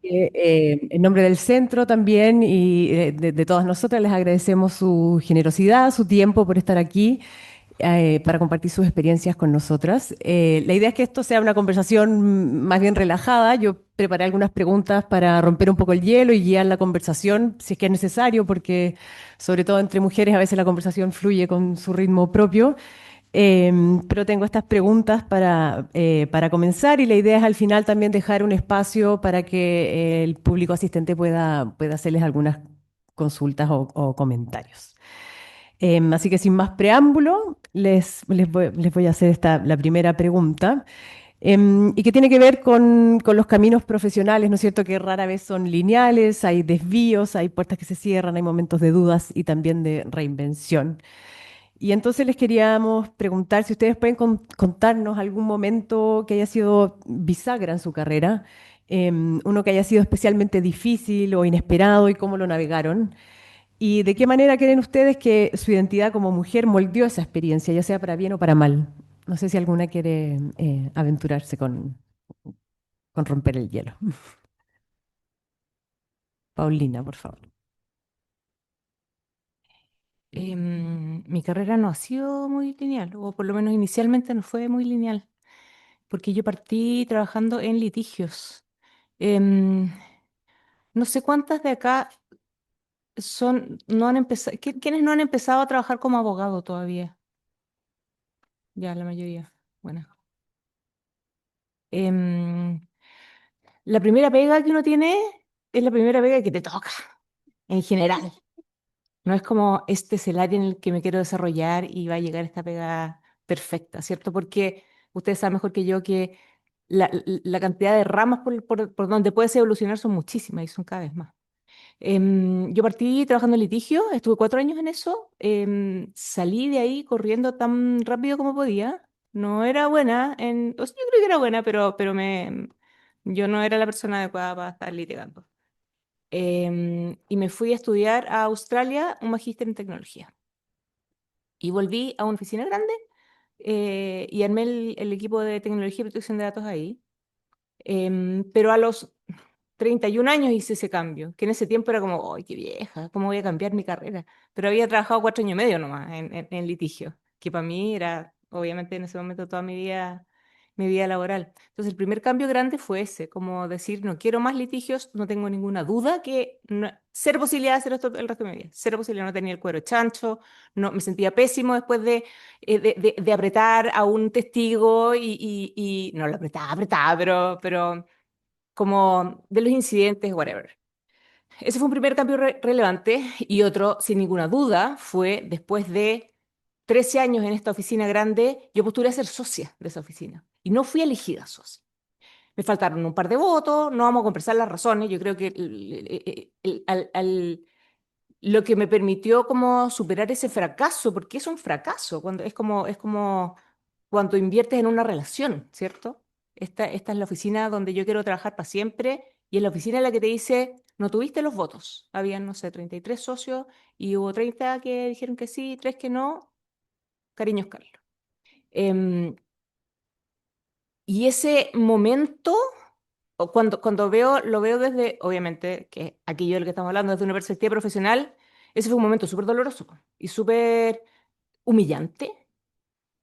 En nombre del centro también y de todas nosotras les agradecemos su generosidad, su tiempo por estar aquí para compartir sus experiencias con nosotras. La idea es que esto sea una conversación más bien relajada. Yo preparé algunas preguntas para romper un poco el hielo y guiar la conversación si es que es necesario, porque sobre todo entre mujeres a veces la conversación fluye con su ritmo propio. Pero tengo estas preguntas para comenzar y la idea es al final también dejar un espacio para que el público asistente pueda hacerles algunas consultas o comentarios. Así que sin más preámbulo, les voy a hacer la primera pregunta, y que tiene que ver con los caminos profesionales, ¿no es cierto? Que rara vez son lineales, hay desvíos, hay puertas que se cierran, hay momentos de dudas y también de reinvención. Y entonces les queríamos preguntar si ustedes pueden contarnos algún momento que haya sido bisagra en su carrera, uno que haya sido especialmente difícil o inesperado y cómo lo navegaron. Y de qué manera creen ustedes que su identidad como mujer moldeó esa experiencia, ya sea para bien o para mal. No sé si alguna quiere aventurarse con romper el hielo. Paulina, por favor. Mi carrera no ha sido muy lineal, o por lo menos inicialmente no fue muy lineal, porque yo partí trabajando en litigios. Em, no sé cuántas de acá no han empezado, ¿quiénes no han empezado a trabajar como abogado todavía? Ya, la mayoría. Bueno. Em, la primera pega que uno tiene es la primera pega que te toca, en general. No es como este es el área en el que me quiero desarrollar y va a llegar esta pega perfecta, ¿cierto? Porque ustedes saben mejor que yo que la cantidad de ramas por donde puedes evolucionar son muchísimas y son cada vez más. Yo partí trabajando en litigio, estuve 4 años en eso, salí de ahí corriendo tan rápido como podía. No era buena, o sea, yo creo que era buena, pero yo no era la persona adecuada para estar litigando. Y me fui a estudiar a Australia un magíster en tecnología. Y volví a una oficina grande y armé el equipo de tecnología y protección de datos ahí. Pero a los 31 años hice ese cambio, que en ese tiempo era como, ¡ay, qué vieja! ¿Cómo voy a cambiar mi carrera? Pero había trabajado 4 años y medio nomás en litigio, que para mí era, obviamente, en ese momento toda mi vida laboral. Entonces, el primer cambio grande fue ese, como decir, no quiero más litigios, no tengo ninguna duda que cero posibilidad de hacer esto el resto de mi vida, cero posibilidad, no tenía el cuero chancho, no, me sentía pésimo después de apretar a un testigo y no lo apretaba, pero como de los incidentes, whatever. Ese fue un primer cambio relevante y otro, sin ninguna duda, fue después de 13 años en esta oficina grande, yo postulé a ser socia de esa oficina y no fui elegida socia. Me faltaron un par de votos, no vamos a conversar las razones, yo creo que lo que me permitió como superar ese fracaso, porque es un fracaso, cuando es como cuando inviertes en una relación, ¿cierto? Esta es la oficina donde yo quiero trabajar para siempre y es la oficina en la que te dice, no tuviste los votos. Habían, no sé, 33 socios y hubo 30 que dijeron que sí, 3 que no. Cariños, Carlos. Em, y ese momento, o cuando lo veo desde, obviamente, que aquí yo lo que estamos hablando desde una perspectiva profesional, ese fue un momento súper doloroso y súper humillante.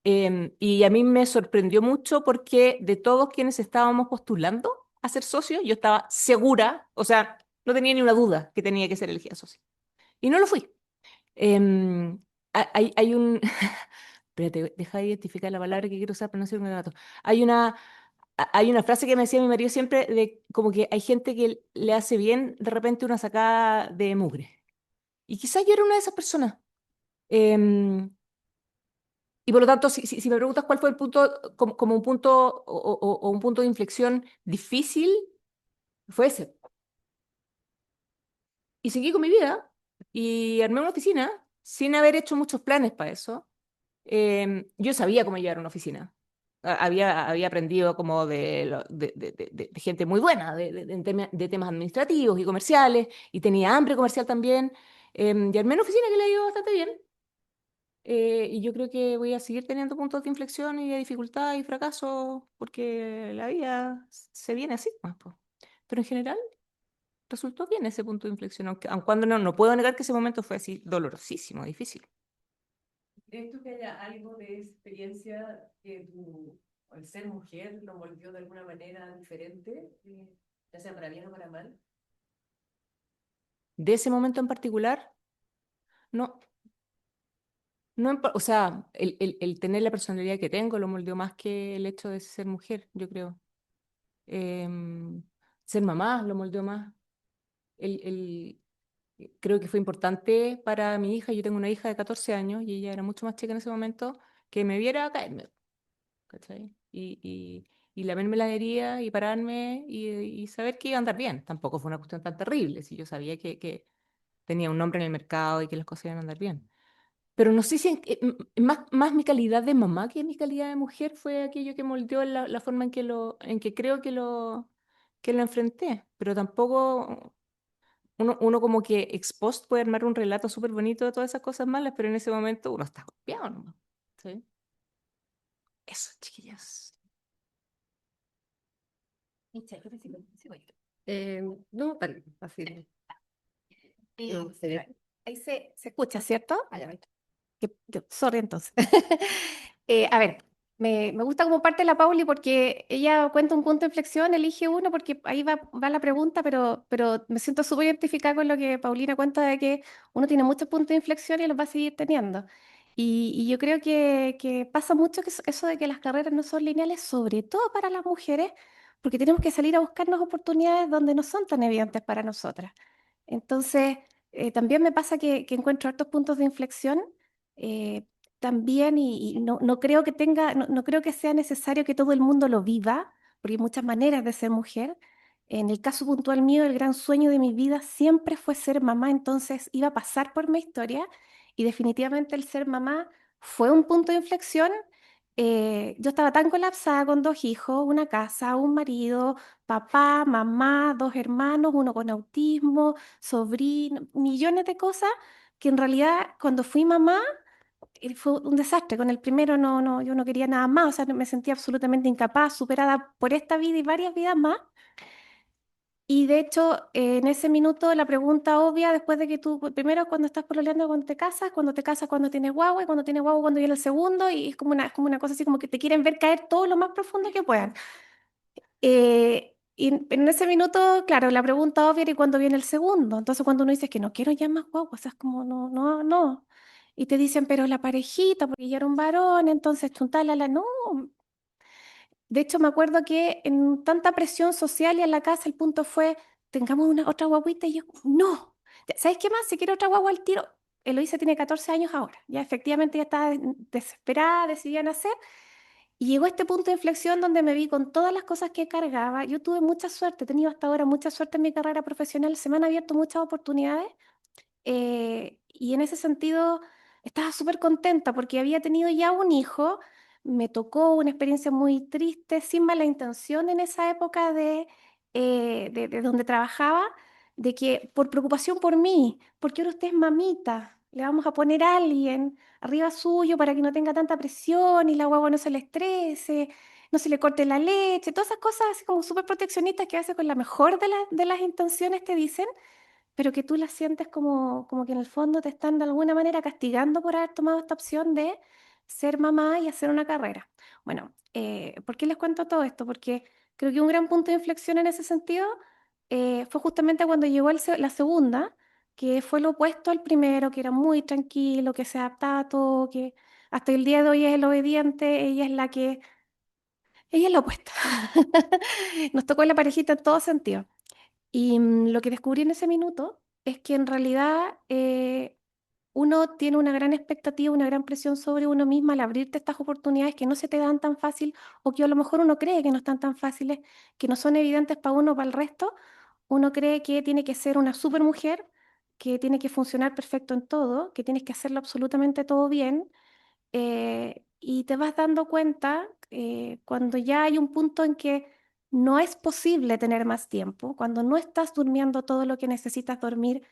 Y a mí me sorprendió mucho porque de todos quienes estábamos postulando a ser socios, yo estaba segura, o sea, no tenía ni una duda que tenía que ser elegida socio. Y no lo fui. Em, hay un... Espérate, deja de identificar la palabra que quiero usar para no ser un gato. Hay una, hay una frase que me decía mi marido siempre de como que hay gente que le hace bien de repente una sacada de mugre. Y quizás yo era una de esas personas. Em, y por lo tanto, si me preguntas cuál fue el punto, como un punto o un punto de inflexión difícil, fue ese. Y seguí con mi vida y armé una oficina sin haber hecho muchos planes para eso. Yo sabía cómo llevar una oficina. Había aprendido como de gente muy buena, de temas administrativos y comerciales, y tenía hambre comercial también. Y armé una oficina que le ha ido bastante bien. Y yo creo que voy a seguir teniendo puntos de inflexión y de dificultad y fracaso porque la vida se viene así, pues, po. Pero en general resultó bien ese punto de inflexión, aun cuando no puedo negar que ese momento fue así dolorosísimo, difícil. ¿Crees tú que haya algo de experiencia que tu, el ser mujer lo moldeó de alguna manera diferente, ya sea para bien o para mal? De ese momento en particular, no, no, o sea, el tener la personalidad que tengo lo moldeó más que el hecho de ser mujer, yo creo. Em, Ser mamá lo moldeó más. Creo que fue importante para mi hija. Yo tengo una hija de 14 años y ella era mucho más chica en ese momento, que me viera caerme, ¿cachai? Y lamerme la herida y pararme y saber que iba a andar bien. Tampoco fue una cuestión tan terrible, si yo sabía que tenía un nombre en el mercado y que las cosas iban a andar bien. Pero no sé si más mi calidad de mamá que mi calidad de mujer fue aquello que moldeó la forma en que creo que lo enfrenté. Pero tampoco uno como que ex post puede armar un relato súper bonito de todas esas cosas malas, pero en ese momento uno está golpeado nomás. ¿Sí? Eso, chiquillas. Eh, no, vale, así. No, ahí se escucha, ¿cierto? Sorry, entonces. A ver, me gusta como parte de la Pauli porque ella cuenta un punto de inflexión, elige uno porque ahí va la pregunta, pero me siento súper identificada con lo que Paulina cuenta de que uno tiene muchos puntos de inflexión y los va a seguir teniendo. Y yo creo que pasa mucho que eso de que las carreras no son lineales, sobre todo para las mujeres, porque tenemos que salir a buscarnos oportunidades donde no son tan evidentes para nosotras. Entonces, también me pasa que encuentro hartos puntos de inflexión eh, también y no creo que no creo que sea necesario que todo el mundo lo viva, porque hay muchas maneras de ser mujer. En el caso puntual mío, el gran sueño de mi vida siempre fue ser mamá, entonces iba a pasar por mi historia y definitivamente el ser mamá fue un punto de inflexión. Yo estaba tan colapsada con dos hijos, una casa, un marido, papá, mamá, dos hermanos, uno con autismo, sobrino, millones de cosas, que en realidad cuando fui mamá fue un desastre. Con el primero yo no quería nada más, o sea, me sentía absolutamente incapaz, superada por esta vida y varias vidas más. Y de hecho, en ese minuto la pregunta obvia, después de que tú, primero cuando estás pololeando, cuando te casas, cuando tienes guagua, y cuando tienes guagua, cuando viene el segundo, y es como una cosa así como que te quieren ver caer todo lo más profundo que puedan. Y en ese minuto, claro, la pregunta obvia era ¿y cuándo viene el segundo? Entonces cuando uno dice que no quiero ya más guaguas, o sea, es como no. Y te dicen, pero la parejita, porque ya era un varón, entonces no. De hecho, me acuerdo que en tanta presión social y en la casa el punto fue, tengamos una otra guaguita y yo, no. ¿Sabes qué más? Si quiero otra guagua al tiro. Eloísa tiene 14 años ahora. Ya efectivamente ya estaba desesperada, decidía nacer. Y llegó este punto de inflexión donde me vi con todas las cosas que cargaba. Yo tuve mucha suerte, he tenido hasta ahora mucha suerte en mi carrera profesional, se me han abierto muchas oportunidades y en ese sentido estaba súper contenta porque había tenido ya un hijo, me tocó una experiencia muy triste, sin mala intención en esa época de donde trabajaba, de que por preocupación por mí, porque ahora usted es mamita, le vamos a poner a alguien arriba suyo para que no tenga tanta presión y la guagua no se le estrese, no se le corte la leche, todas esas cosas así como súper proteccionistas que a veces con la mejor de las intenciones te dicen pero que tú la sientes como que en el fondo te están de alguna manera castigando por haber tomado esta opción de ser mamá y hacer una carrera. Bueno, ¿por qué les cuento todo esto? Porque creo que un gran punto de inflexión en ese sentido fue justamente cuando llegó la segunda, que fue lo opuesto al primero, que era muy tranquilo, que se adaptaba a todo, que hasta el día de hoy es el obediente, ella es la opuesta. Nos tocó la parejita en todo sentido. Y lo que descubrí en ese minuto es que en realidad uno tiene una gran expectativa, una gran presión sobre uno mismo al abrirte estas oportunidades que no se te dan tan fácil o que a lo mejor uno cree que no están tan fáciles, que no son evidentes para uno o para el resto. Uno cree que tiene que ser una super mujer, que tiene que funcionar perfecto en todo, que tienes que hacerlo absolutamente todo bien y te vas dando cuenta cuando ya hay un punto en que no es posible tener más tiempo, cuando no estás durmiendo todo lo que necesitas dormir,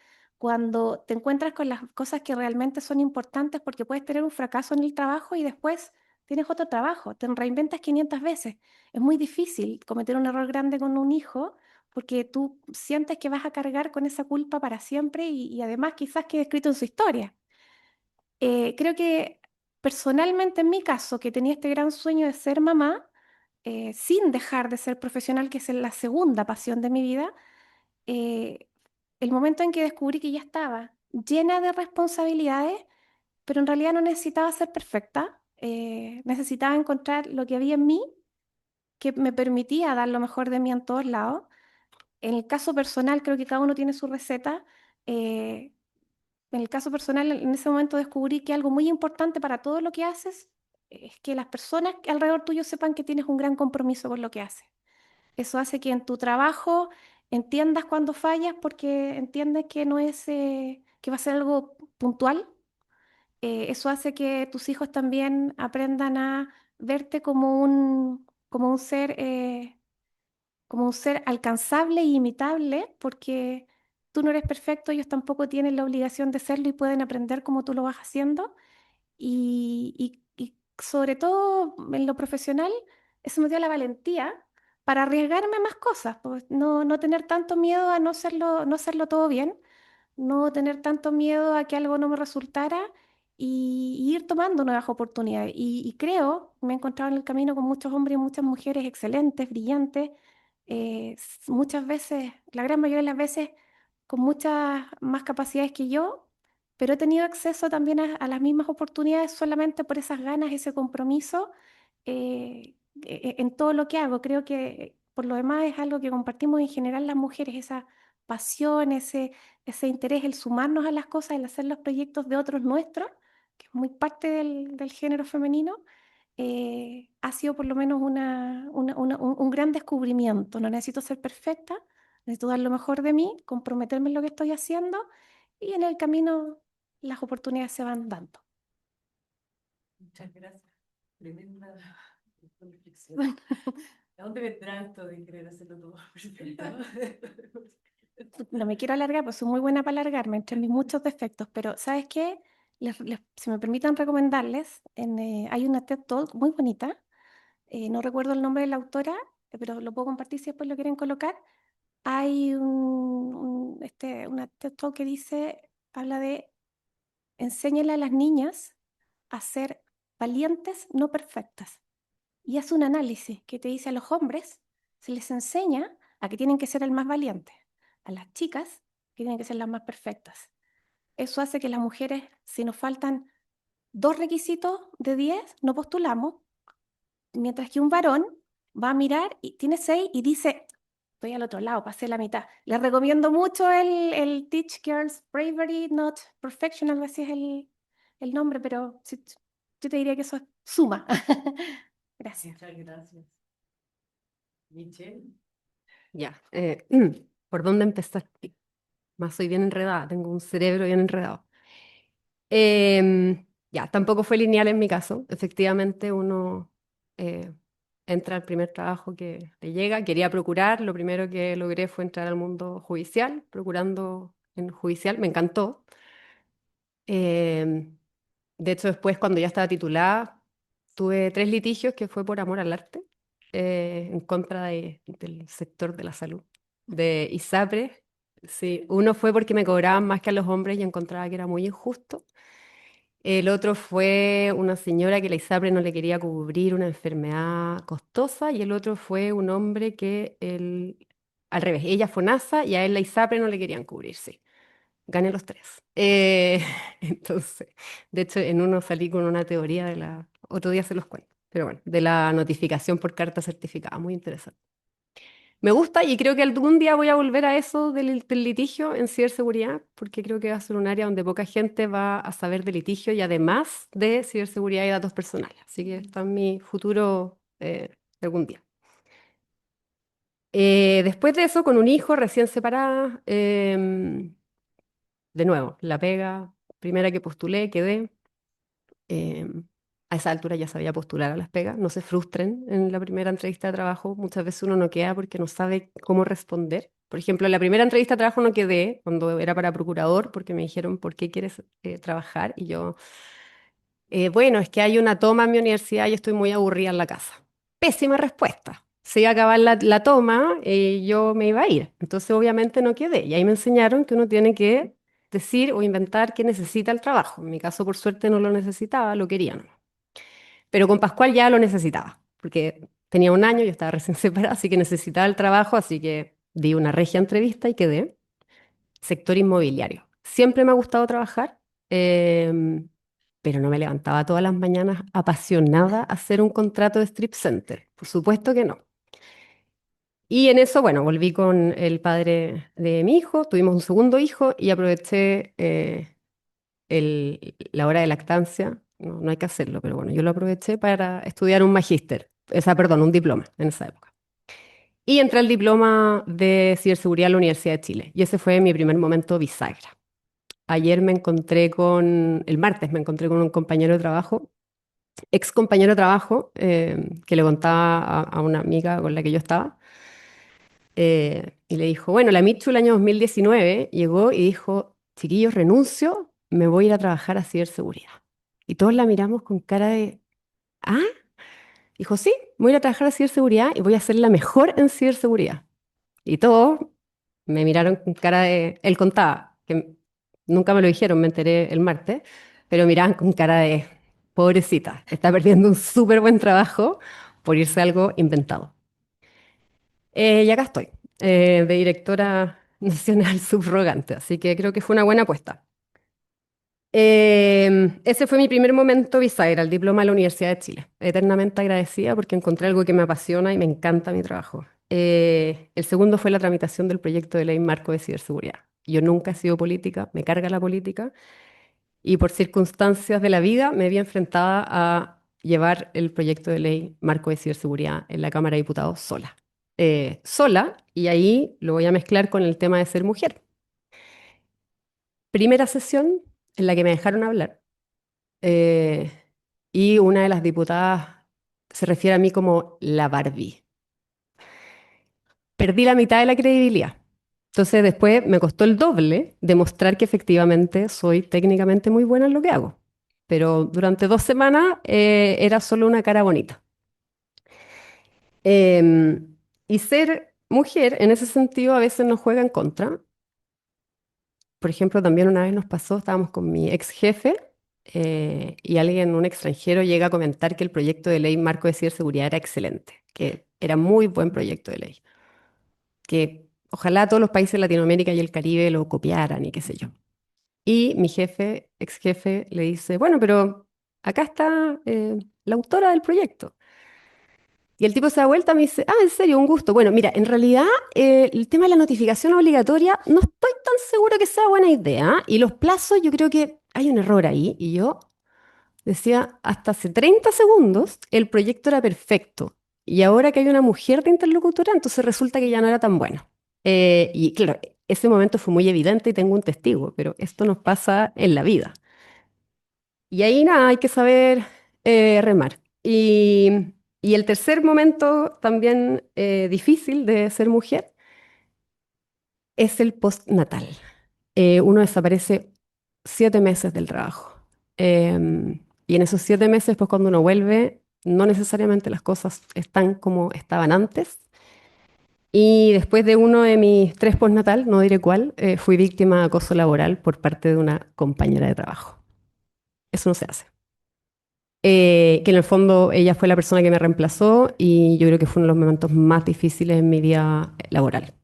cuando te encuentras con las cosas que realmente son importantes, porque puedes tener un fracaso en el trabajo y después tienes otro trabajo, te reinventas 500 veces. Es muy difícil cometer un error grande con un hijo porque tú sientes que vas a cargar con esa culpa para siempre y además quizás quede escrito en su historia. Creo que personalmente en mi caso, que tenía este gran sueño de ser mamá, sin dejar de ser profesional, que es la segunda pasión de mi vida, eh, el momento en que descubrí que ya estaba llena de responsabilidades, pero en realidad no necesitaba ser perfecta, necesitaba encontrar lo que había en mí que me permitía dar lo mejor de mí en todos lados. En el caso personal, creo que cada uno tiene su receta. eh, en el caso personal, en ese momento descubrí que algo muy importante para todo lo que haces es que las personas alrededor tuyo sepan que tienes un gran compromiso con lo que haces. Eso hace que en tu trabajo entiendas cuando fallas porque entiendes que no es, que va a ser algo puntual. Eso hace que tus hijos también aprendan a verte como un ser alcanzable e imitable, porque tú no eres perfecto, ellos tampoco tienen la obligación de serlo y pueden aprender como tú lo vas haciendo. Y sobre todo en lo profesional, eso me dio la valentía para arriesgarme a más cosas, pues, no tener tanto miedo a no hacerlo todo bien, no tener tanto miedo a que algo no me resultara y ir tomando nuevas oportunidades. Y creo, me he encontrado en el camino con muchos hombres y muchas mujeres excelentes, brillantes, muchas veces, la gran mayoría de las veces, con muchas más capacidades que yo, pero he tenido acceso también a las mismas oportunidades solamente por esas ganas, ese compromiso en todo lo que hago. Creo que por lo demás es algo que compartimos en general las mujeres, esa pasión, ese interés, el sumarnos a las cosas, el hacer los proyectos de otros nuestros, que es muy parte del género femenino, ha sido por lo menos un gran descubrimiento. No necesito ser perfecta, necesito dar lo mejor de mí, comprometerme en lo que estoy haciendo y en el camino las oportunidades se van dando. Muchas gracias. Tremenda reflexión. ¿De dónde vendrá esto de querer hacerlo todo perfecto? No me quiero alargar, pues soy muy buena para alargarme entre mis muchos defectos, pero ¿sabes qué? Si me permiten recomendarles, hay una TED Talk muy bonita, no recuerdo el nombre de la autora, pero lo puedo compartir si después lo quieren colocar. Hay una TED Talk que habla de enséñale a las niñas a ser valientes, no perfectas. Y hace un análisis que te dice a los hombres se les enseña a que tienen que ser el más valiente, a las chicas que tienen que ser las más perfectas. Eso hace que las mujeres, si nos faltan 2 requisitos de 10, no postulamos, mientras que un varón va a mirar y tiene 6 y dice, estoy al otro lado, pasé la mitad. Les recomiendo mucho el Teach Girls Bravery, Not Perfection, algo así es el nombre, pero yo te diría que eso suma. Gracias. Muchas gracias. Michelle. Ya, ¿por dónde empezar? Más soy bien enredada, tengo un cerebro bien enredado. Ya, tampoco fue lineal en mi caso. Efectivamente, uno eh, entra al primer trabajo que le llega. Quería procurar, lo primero que logré fue entrar al mundo judicial, procurando en judicial, me encantó. Em, de hecho, después, cuando ya estaba titulada, tuve 3 litigios que fue por amor al arte, en contra del sector de la salud, de ISAPRE. Sí, uno fue porque me cobraban más que a los hombres y encontraba que era muy injusto. El otro fue una señora que la ISAPRE no le quería cubrir una enfermedad costosa y el otro fue un hombre que al revés, ella fue NASA y a él la ISAPRE no le querían cubrir, sí. Gané los 3. Entonces, de hecho, en uno salí con una teoría otro día se los cuento, pero bueno, de la notificación por carta certificada, muy interesante. Me gusta y creo que algún día voy a volver a eso del litigio en ciberseguridad, porque creo que va a ser un área donde poca gente va a saber de litigio y además de ciberseguridad y datos personales. Así que está en mi futuro algún día. Después de eso, con un hijo recién separada, de nuevo, la pega, primera que postulé, quedé. em, a esa altura ya sabía postular a las pegas, no se frustren en la primera entrevista de trabajo, muchas veces uno no queda porque no sabe cómo responder. Por ejemplo, en la primera entrevista de trabajo no quedé cuando era para procurador porque me dijeron, ¿por qué quieres trabajar? Y yo, bueno, es que hay una toma en mi universidad y estoy muy aburrida en la casa. Pésima respuesta. Se iba a acabar la toma y yo me iba a ir. Entonces, obviamente, no quedé. Y ahí me enseñaron que uno tiene que decir o inventar que necesita el trabajo. En mi caso, por suerte, no lo necesitaba, lo quería, ¿no? Pero con Pascual ya lo necesitaba, porque tenía un año, yo estaba recién separada, así que necesitaba el trabajo, así que di una regia entrevista y quedé. Sector inmobiliario. Siempre me ha gustado trabajar, em, pero no me levantaba todas las mañanas apasionada a hacer un contrato de strip center. Por supuesto que no. Y en eso, bueno, volví con el padre de mi hijo, tuvimos un segundo hijo y aproveché la hora de lactancia. No, no hay que hacerlo, pero bueno, yo lo aproveché para estudiar un magíster, perdón, un diploma en esa época. Y entré al diploma de ciberseguridad en la Universidad de Chile. Y ese fue mi primer momento bisagra. El martes me encontré con un compañero de trabajo, ex compañero de trabajo, que le contaba a una amiga con la que yo estaba, y le dijo, bueno, la Mitchu el año 2019 llegó y dijo, chiquillos, renuncio, me voy a ir a trabajar a ciberseguridad. Y todos la miramos con cara de, ¿ah? Dijo, sí, voy a ir a trabajar a ciberseguridad y voy a ser la mejor en ciberseguridad. Y todos me miraron con cara de, él contaba, que nunca me lo dijeron, me enteré el martes, pero miraban con cara de, pobrecita, está perdiendo un súper buen trabajo por irse a algo inventado. Y acá estoy, de directora nacional subrogante, así que creo que fue una buena apuesta. Ese fue mi primer momento bisagra, el diploma de la Universidad de Chile. Eternamente agradecida porque encontré algo que me apasiona y me encanta mi trabajo. El segundo fue la tramitación del proyecto de ley marco de ciberseguridad. Yo nunca he sido política, me carga la política y por circunstancias de la vida me vi enfrentada a llevar el proyecto de ley marco de ciberseguridad en la Cámara de Diputados sola. Sola, y ahí lo voy a mezclar con el tema de ser mujer. Primera sesión en la que me dejaron hablar. eh, y una de las diputadas se refiere a mí como la Barbie. Perdí la mitad de la credibilidad. Entonces después me costó el doble demostrar que efectivamente soy técnicamente muy buena en lo que hago. Pero durante 2 semanas era solo una cara bonita. Y ser mujer en ese sentido a veces nos juega en contra. Por ejemplo, también una vez nos pasó, estábamos con mi ex jefe y alguien, un extranjero, llega a comentar que el proyecto de ley marco de ciberseguridad era excelente, que era muy buen proyecto de ley, que ojalá todos los países de Latinoamérica y el Caribe lo copiaran y qué sé yo. Y mi jefe, ex jefe, le dice, bueno, pero acá está la autora del proyecto. Y el tipo se da vuelta y me dice, ah, en serio, un gusto. Bueno, mira, en realidad el tema de la notificación obligatoria no estoy tan seguro que sea buena idea. Y los plazos, yo creo que hay un error ahí. Y yo decía, hasta hace 30 segundos el proyecto era perfecto. Y ahora que hay una mujer de interlocutora, entonces resulta que ya no era tan bueno. Y claro, ese momento fue muy evidente y tengo un testigo, pero esto nos pasa en la vida. Y ahí nada, hay que saber remar. Y el tercer momento también difícil de ser mujer es el postnatal. Uno desaparece 7 meses del trabajo. Y en esos 7 meses, pues cuando uno vuelve, no necesariamente las cosas están como estaban antes. Y después de uno de mis 3 postnatal, no diré cuál, fui víctima de acoso laboral por parte de una compañera de trabajo. Eso no se hace. Que en el fondo ella fue la persona que me reemplazó y yo creo que fue uno de los momentos más difíciles en mi vida laboral.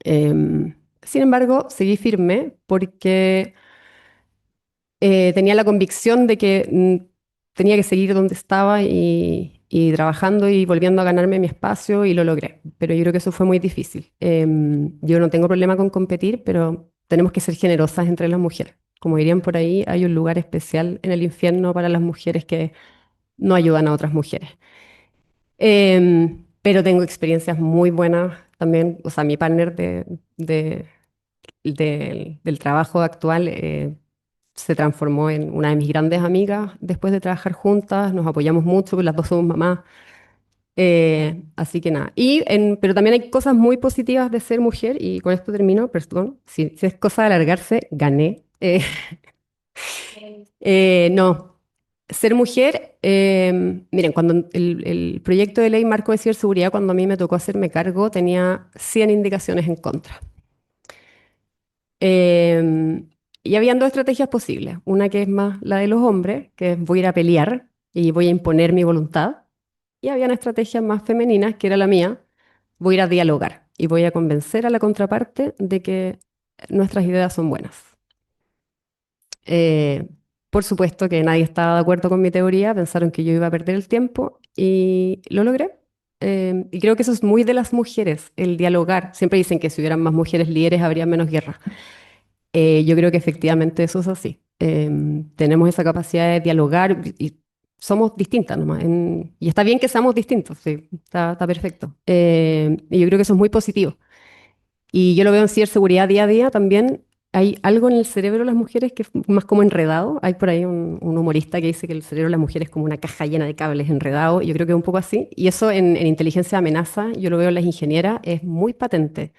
Sin embargo, seguí firme porque tenía la convicción de que tenía que seguir donde estaba y trabajando y volviendo a ganarme mi espacio y lo logré. Pero yo creo que eso fue muy difícil. Yo no tengo problema con competir, pero tenemos que ser generosas entre las mujeres. Como dirían por ahí, hay un lugar especial en el infierno para las mujeres que no ayudan a otras mujeres. Pero tengo experiencias muy buenas también, o sea, mi partner del trabajo actual se transformó en una de mis grandes amigas después de trabajar juntas, nos apoyamos mucho, porque las dos somos mamás. Así que nada. Pero también hay cosas muy positivas de ser mujer, y con esto termino, perdón, si es cosa de alargarse, gané. No, ser mujer, miren, cuando el proyecto de ley Marco de Ciberseguridad, cuando a mí me tocó hacerme cargo, tenía 100 indicaciones en contra. Eh, y habían dos estrategias posibles. Una que es más la de los hombres, que es voy a ir a pelear y voy a imponer mi voluntad. Y habían estrategias más femeninas, que era la mía, voy a ir a dialogar y voy a convencer a la contraparte de que nuestras ideas son buenas. Eh, por supuesto que nadie estaba de acuerdo con mi teoría, pensaron que yo iba a perder el tiempo y lo logré. Y creo que eso es muy de las mujeres, el dialogar. Siempre dicen que si hubieran más mujeres líderes habría menos guerra. Yo creo que efectivamente eso es así. Tenemos esa capacidad de dialogar y somos distintas nomás. Y está bien que seamos distintos, sí, está perfecto. Y yo creo que eso es muy positivo. Y yo lo veo en ciberseguridad día a día también. Hay algo en el cerebro de las mujeres que es más como enredado. Hay por ahí un humorista que dice que el cerebro de las mujeres es como una caja llena de cables enredados. Y yo creo que es un poco así. Y eso en inteligencia de amenaza, yo lo veo en las ingenieras, es muy patente.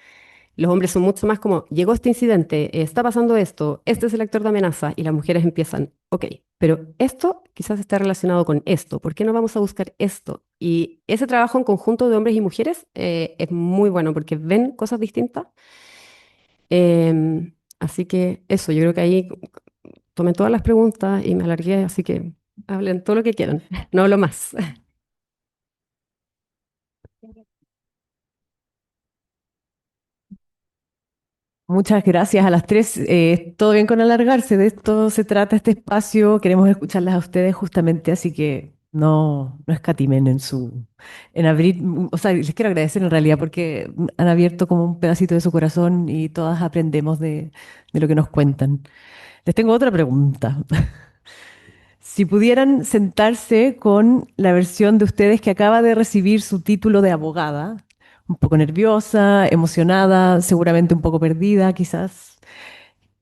Los hombres son mucho más como, llegó este incidente, está pasando esto, este es el actor de amenaza, y las mujeres empiezan, ok, pero esto quizás está relacionado con esto, ¿por qué no vamos a buscar esto? Y ese trabajo en conjunto de hombres y mujeres es muy bueno porque ven cosas distintas. Así que eso, yo creo que ahí tomé todas las preguntas y me alargué, así que hablen todo lo que quieran, no hablo más. Muchas gracias a las tres. Todo bien con alargarse, de esto se trata este espacio. Queremos escucharlas a ustedes justamente, así que no escatimen en abrir, o sea, les quiero agradecer en realidad porque han abierto como un pedacito de su corazón y todas aprendemos de lo que nos cuentan. Les tengo otra pregunta. Si pudieran sentarse con la versión de ustedes que acaba de recibir su título de abogada, un poco nerviosa, emocionada, seguramente un poco perdida, quizás,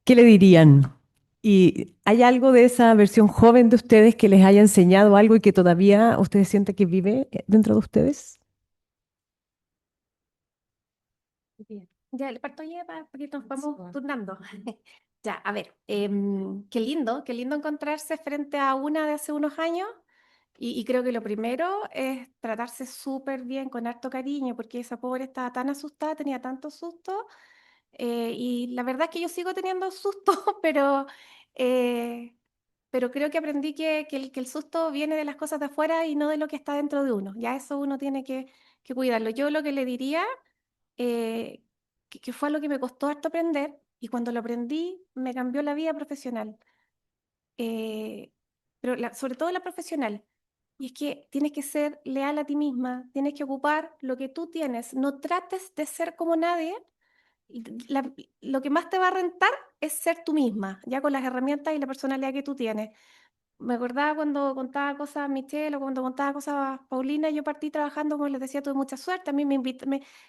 ¿qué le dirían? ¿Y hay algo de esa versión joven de ustedes que les haya enseñado algo y que todavía ustedes sienten que vive dentro de ustedes? Bien. Ya, le parto ya porque nos vamos turnando. Ya, a ver, qué lindo encontrarse frente a una de hace unos años. Y creo que lo primero es tratarse súper bien, con harto cariño, porque esa pobre estaba tan asustada, tenía tanto susto. Y la verdad es que yo sigo teniendo susto, eh, pero creo que aprendí que el susto viene de las cosas de afuera y no de lo que está dentro de uno. Ya eso uno tiene que cuidarlo. Yo lo que le diría eh, que fue algo que me costó harto aprender y cuando lo aprendí me cambió la vida profesional, eh, pero sobre todo la profesional. Y es que tienes que ser leal a ti misma, tienes que ocupar lo que tú tienes, no trates de ser como nadie. y lo que más te va a rentar es ser tú misma, ya con las herramientas y la personalidad que tú tienes. Me acordaba cuando contaba cosas a Michelle o cuando contaba cosas a Paulina, yo partí trabajando, como les decía, tuve mucha suerte. A mí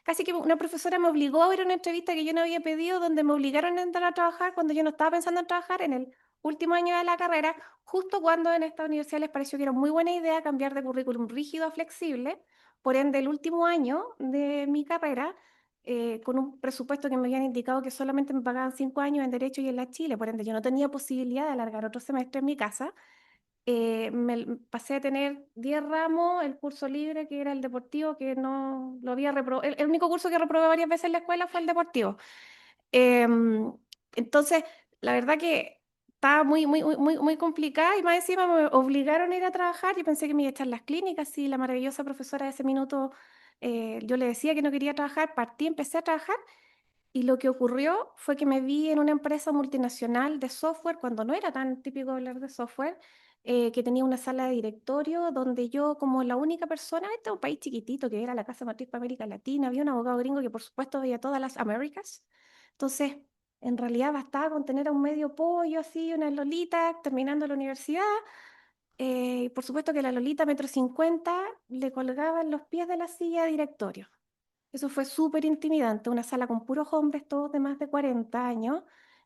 casi que una profesora me obligó a ir a una entrevista que yo no había pedido, donde me obligaron a entrar a trabajar cuando yo no estaba pensando en trabajar en el último año de la carrera, justo cuando en esta universidad les pareció que era muy buena idea cambiar de currículum rígido a flexible. Por ende, el último año de mi carrera, con un presupuesto que me habían indicado que solamente me pagaban 5 años en Derecho y en la Chile, por ende yo no tenía posibilidad de alargar otro semestre en mi casa. Pasé a tener 10 ramos, el curso libre, que era el deportivo, que no lo había reprobado. El único curso que reprobé varias veces en la escuela fue el deportivo. Em, entonces, la verdad que estaba muy complicada y más encima me obligaron a ir a trabajar. Yo pensé que me iba a echar las clínicas y la maravillosa profesora de ese minuto, yo le decía que no quería trabajar, partí, empecé a trabajar y lo que ocurrió fue que me vi en una empresa multinacional de software, cuando no era tan típico hablar de software, que tenía una sala de directorio donde yo, como la única persona, este es un país chiquitito que era la casa matriz para América Latina, había un abogado gringo que por supuesto veía todas las Américas. Entonces, en realidad bastaba con tener a un medio pollo, así, una lolita, terminando la universidad. Y por supuesto que la lolita, 1,50 m, le colgaba en los pies de la silla de directorio. Eso fue súper intimidante, una sala con puros hombres, todos de más de 40 años,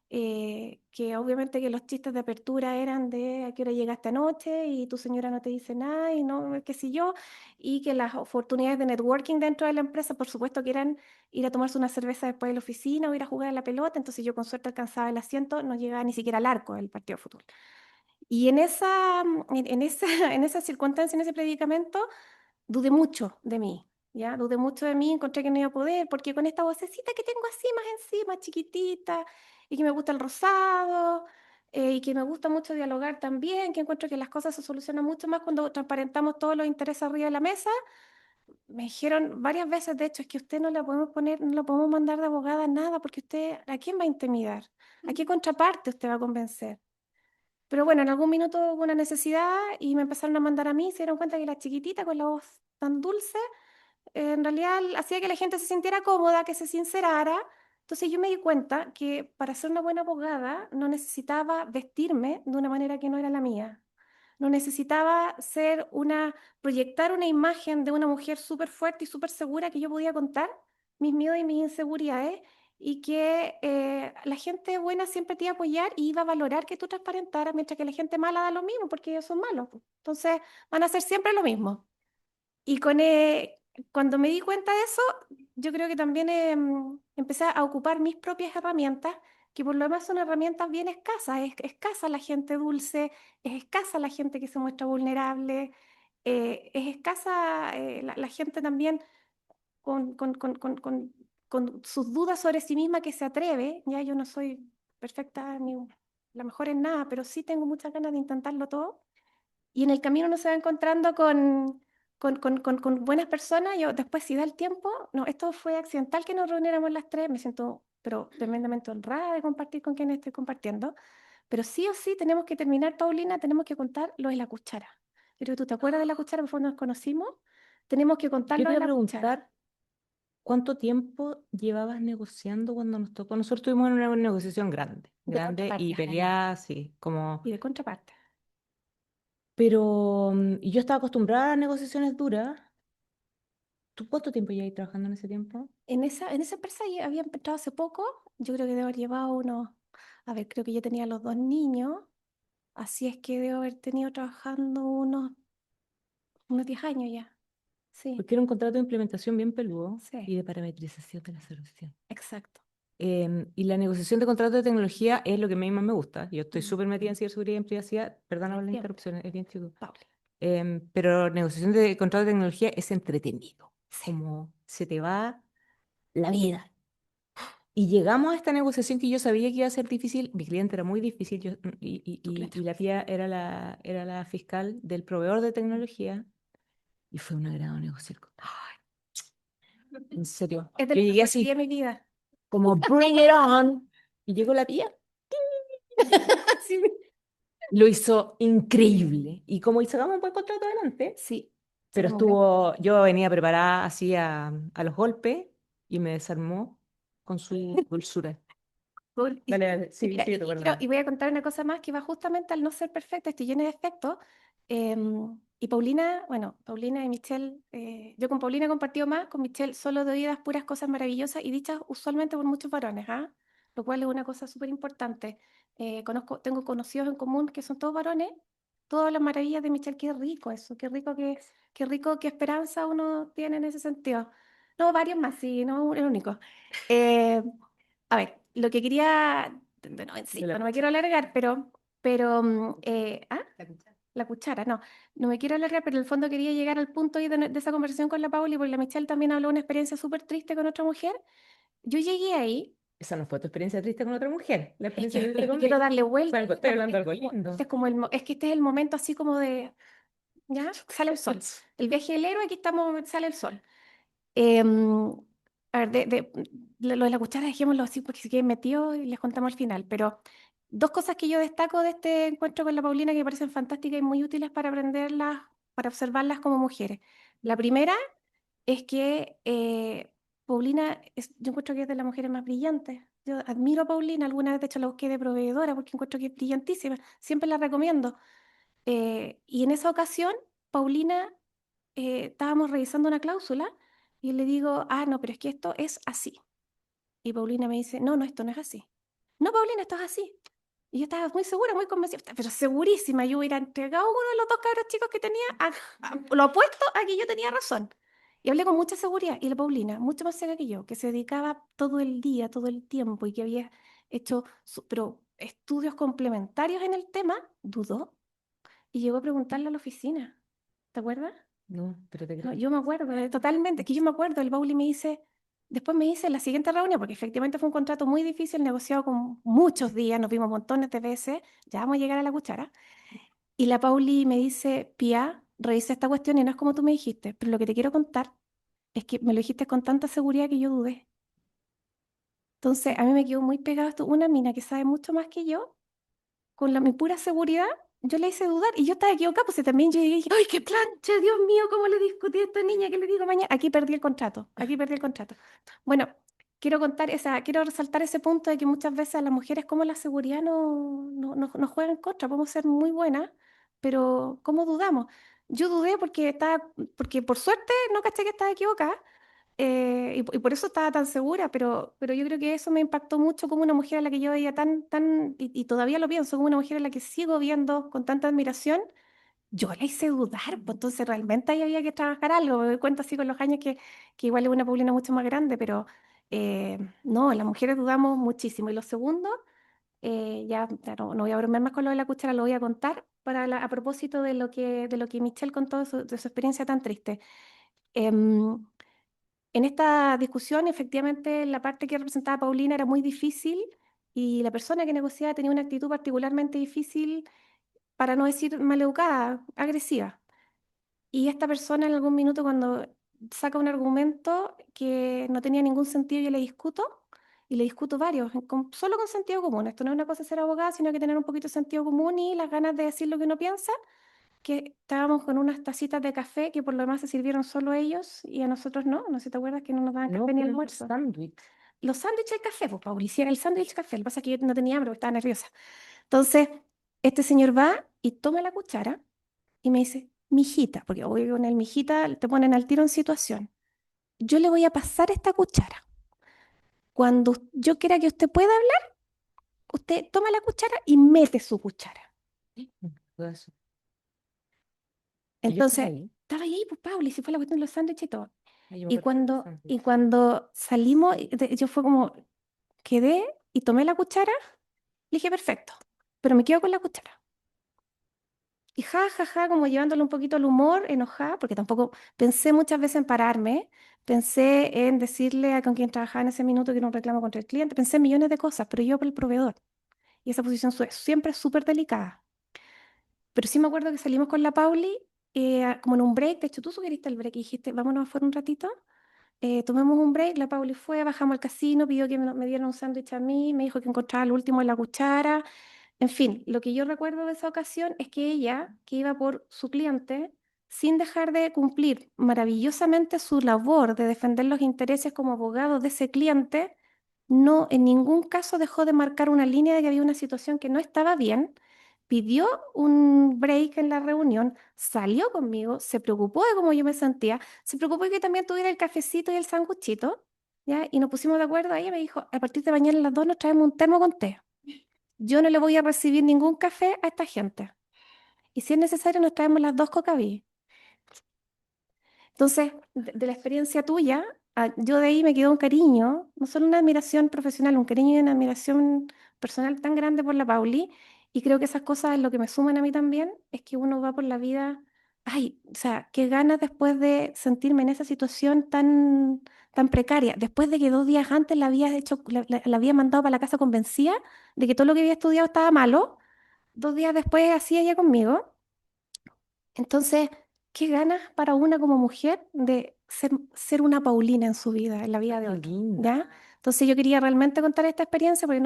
que obviamente que los chistes de apertura eran de a qué hora llegaste anoche y tu señora no te dice nada y no, qué sé yo, y que las oportunidades de networking dentro de la empresa, por supuesto, que eran ir a tomarse una cerveza después de la oficina o ir a jugar a la pelota, entonces yo con suerte alcanzaba el asiento, no llegaba ni siquiera al arco del partido de fútbol. Y en esa, en esa circunstancia, en ese predicamento, dudé mucho de mí, ¿ya? Dudé mucho de mí, encontré que no iba a poder, porque con esta vocecita que tengo así más encima, chiquitita, y que me gusta el rosado, y que me gusta mucho dialogar también, que encuentro que las cosas se solucionan mucho más cuando transparentamos todos los intereses arriba de la mesa, me dijeron varias veces, de hecho, es que usted no la podemos poner, no la podemos mandar de abogada a nada, porque usted, ¿a quién va a intimidar? ¿A qué contraparte usted va a convencer? Pero bueno, en algún minuto hubo una necesidad y me empezaron a mandar a mí, se dieron cuenta que la chiquitita con la voz tan dulce, en realidad hacía que la gente se sintiera cómoda, que se sincerara. Entonces yo me di cuenta que para ser una buena abogada no necesitaba vestirme de una manera que no era la mía. No necesitaba proyectar una imagen de una mujer súper fuerte y súper segura que yo podía contar mis miedos y mis inseguridades y que la gente buena siempre te iba a apoyar y iba a valorar que tú transparentaras, mientras que la gente mala da lo mismo porque ellos son malos, po. Entonces van a hacer siempre lo mismo. Y cuando me di cuenta de eso, yo creo que también empecé a ocupar mis propias herramientas, que por lo demás son herramientas bien escasas. Es escasa la gente dulce, es escasa la gente que se muestra vulnerable, es escasa la gente también con, con, con, con, con- con sus dudas sobre sí misma que se atreve. Ya yo no soy perfecta ni la mejor en nada, pero sí tengo muchas ganas de intentarlo todo. Y en el camino uno se va encontrando con buenas personas. Yo después, si da el tiempo, no, esto fue accidental que nos reuniéramos las tres, me siento pero tremendamente honrada de compartir con quien estoy compartiendo. Pero sí o sí tenemos que terminar, Paulina, tenemos que contar lo de la cuchara. Yo creo que tú te acuerdas de la cuchara, por favor, nos conocimos. Tenemos que contar Yo lo te de iba a la cuchara. preguntar, ¿cuánto tiempo llevabas negociando cuando nos tocó? Nosotros tuvimos una negociación grande, De grande contraparte, y peleada, así, como... y de contraparte. Pero y yo estaba acostumbrada a negociaciones duras. ¿Tú cuánto tiempo llevas trabajando en ese tiempo? En esa empresa ya había entrado hace poco, yo creo que debo haber llevado unos, a ver, creo que yo tenía los dos niños. Así es que debo haber tenido trabajando unos 10 años ya. Sí, Porque era un contrato de implementación bien peludo sí, y de parametrización de la solución. exacto. Y la negociación de contratos de tecnología es lo que a mí más me gusta. Yo estoy Mm. súper metida en ciberseguridad y en privacidad. Perdona por la Siempre, interrupción, es bien chico. Pauli. Pero negociación de contratos de tecnología es entretenido. Sí, Como se te va la vida. Y llegamos a esta negociación que yo sabía que iba a ser difícil. Mi cliente era muy difícil tu cliente. y la tía era la fiscal del proveedor de tecnología y fue un agrado negociar con... Ay, en serio. Es de Yo lo llegué mejor que vi así, en mi vida. como bring it on. Y llegó la tía. Sí, Lo hizo increíble. Y como sacamos un buen contrato adelante, sí, pero sacamos un gran contrato. yo venía preparada así a los golpes y me desarmó con su dulzura. Cool. Dale, dale, Y, sí, mira, sí, te y voy a contar una cosa más que va justamente al no ser perfecta, estoy llena de defectos. Y Paulina, bueno, Paulina y Michelle, yo con Paulina he compartido más, con Michelle solo de oídas puras cosas maravillosas y dichas usualmente por muchos varones, ¿ah? Lo cual es una cosa súper importante. Tengo conocidos en común que son todos varones, todas las maravillas de Michelle, qué rico eso, qué rico, qué esperanza uno tiene en ese sentido. No, varios más, sí, no el único. Eh, a ver, lo que quería, bueno, de la no me cuchara. quiero alargar, pero, la cuchara, no, no me quiero alargar, pero en el fondo quería llegar al punto ahí de esa conversación con la Pauli, porque la Michelle también habló de una experiencia súper triste con otra mujer. Yo llegué ahí, Esa no fue tu experiencia triste con otra mujer. La es experiencia que, triste es que quiero conmigo. darle vuelta, Estoy hablando de algo lindo. este es como es que este es el momento así como de, ya, sale el sol. El viaje del héroe, aquí estamos, sale el sol. Em, a ver, lo de la cuchara dejémoslo así porque si quieren metido y les contamos al final, pero dos cosas que yo destaco de este encuentro con la Paulina que me parecen fantásticas y muy útiles para aprenderlas, para observarlas como mujeres. La primera es que Paulina, yo encuentro que es de las mujeres más brillantes. Yo admiro a Paulina, alguna vez de hecho la busqué de proveedora porque encuentro que es brillantísima, siempre la recomiendo. Y en esa ocasión, Paulina, estábamos revisando una cláusula y le digo, ah, no, pero es que esto es así. Y Paulina me dice, no, no, esto no es así. no, Paulina, esto es así. Y yo estaba muy segura, muy convencida, pero segurísima, yo hubiera entregado uno de los dos cabros chicos que tenía, lo opuesto a que yo tenía razón. Y hablé con mucha seguridad. Y la Paulina, mucho más seria que yo, que se dedicaba todo el día, todo el tiempo y que había hecho pero estudios complementarios en el tema, dudó y llegó a preguntarle a la oficina. ¿Te acuerdas? No, pero te No, creo. yo me acuerdo, totalmente, que yo me acuerdo, el Pauli me dice, después me dice en la siguiente reunión, porque efectivamente fue un contrato muy difícil, negociado con muchos días, nos vimos montones de veces, ya vamos a llegar a la cuchara, y la Pauli me dice, Pía, revisa esta cuestión y no es como tú me dijiste, pero lo que te quiero contar es que me lo dijiste con tanta seguridad que yo dudé. Entonces, a mí me quedó muy pegado esto, una mina que sabe mucho más que yo, con mi pura seguridad, yo le hice dudar y yo estaba equivocada, pues también yo dije, ¡ay, qué plancha! Dios mío, ¿cómo le discutí a esta niña? ¿Qué le digo mañana? Aquí perdí el contrato, aquí perdí el contrato. Bueno, quiero resaltar ese punto de que muchas veces a las mujeres como la seguridad no juega en contra, podemos ser muy buenas, pero ¿cómo dudamos? Yo dudé porque por suerte no caché que estaba equivocada, y por eso estaba tan segura, pero yo creo que eso me impactó mucho como una mujer a la que yo veía y todavía lo pienso, como una mujer a la que sigo viendo con tanta admiración, yo la hice dudar, pues entonces realmente ahí había que trabajar algo, me doy cuenta así con los años que igual es una Paulina mucho más grande, pero no, las mujeres dudamos muchísimo. Y lo segundo, ya no voy a bromear más con lo de la cuchara, lo voy a contar a propósito de lo que Michelle contó de su experiencia tan triste. Em, en esta discusión, efectivamente, la parte que representaba Paulina era muy difícil y la persona que negociaba tenía una actitud particularmente difícil, para no decir maleducada, agresiva. Y esta persona en algún minuto cuando saca un argumento que no tenía ningún sentido, yo le discuto y le discuto varios, solo con sentido común. Esto no es una cosa de ser abogada, sino que tener un poquito de sentido común y las ganas de decir lo que uno piensa, que estábamos con unas tacitas de café que por lo demás se sirvieron solo ellos y a nosotros no. No sé si te acuerdas que no nos daban No, café ni pero almuerzo. sándwich. Los sándwiches de café, pues Pauli, hiciera el sándwich de café. Lo que pasa es que yo no tenía hambre porque estaba nerviosa. Entonces, este señor va y toma la cuchara y me dice, mijita, porque obvio que con el mijita te ponen al tiro en situación. Yo le voy a pasar esta cuchara. Cuando yo quiera que usted pueda hablar, usted toma la cuchara y mete su cuchara. Todo eso. ¿Y yo estaba Entonces, ahí? estaba ahí, pues Pauli, si fue la cuestión de los sándwiches y todo. Ay, yo me Y acuerdo de los cuando, y sándwiches. cuando salimos, yo fue como, quedé y tomé la cuchara, le dije, perfecto, pero me quedo con la cuchara. Y ja, ja, ja, como llevándole un poquito el humor, enojada, porque tampoco pensé muchas veces en pararme, pensé en decirle a con quien trabajaba en ese minuto que era un reclamo contra el cliente, pensé en millones de cosas, pero yo por el proveedor. Y esa posición siempre es súper delicada. Pero sí me acuerdo que salimos con la Pauli, como en un break, de hecho tú sugeriste el break y dijiste, vámonos afuera un ratito. Tomamos un break, la Pauli fue, bajamos al casino, pidió que me dieran un sándwich a mí, me dijo que encontraba el último en la cuchara. En fin, lo que yo recuerdo de esa ocasión es que ella, que iba por su cliente, sin dejar de cumplir maravillosamente su labor de defender los intereses como abogado de ese cliente, no en ningún caso dejó de marcar una línea de que había una situación que no estaba bien, pidió un break en la reunión, salió conmigo, se preocupó de cómo yo me sentía, se preocupó de que también tuviera el cafecito y el sanguchito, ¿ya? Y nos pusimos de acuerdo. Ella me dijo, a partir de mañana a las 2 nos traemos un termo con té. Yo no le voy a recibir ningún café a esta gente. Y si es necesario, nos traemos las dos cocaví. Entonces, de la experiencia tuya, yo de ahí me quedó un cariño, no solo una admiración profesional, un cariño y una admiración personal tan grande por la Pauli. Y creo que esas cosas, lo que me suman a mí también, es que uno va por la vida, ay, o sea, qué ganas después de sentirme en esa situación tan precaria, después de que 2 días antes la había hecho, la había mandado para la casa convencida de que todo lo que había estudiado estaba malo. 2 días después hacía ella conmigo. Entonces, qué ganas para una como mujer de ser una Paulina en su vida, en la vida de Qué otro, linda. ¿ya? Entonces yo quería realmente contar esta experiencia porque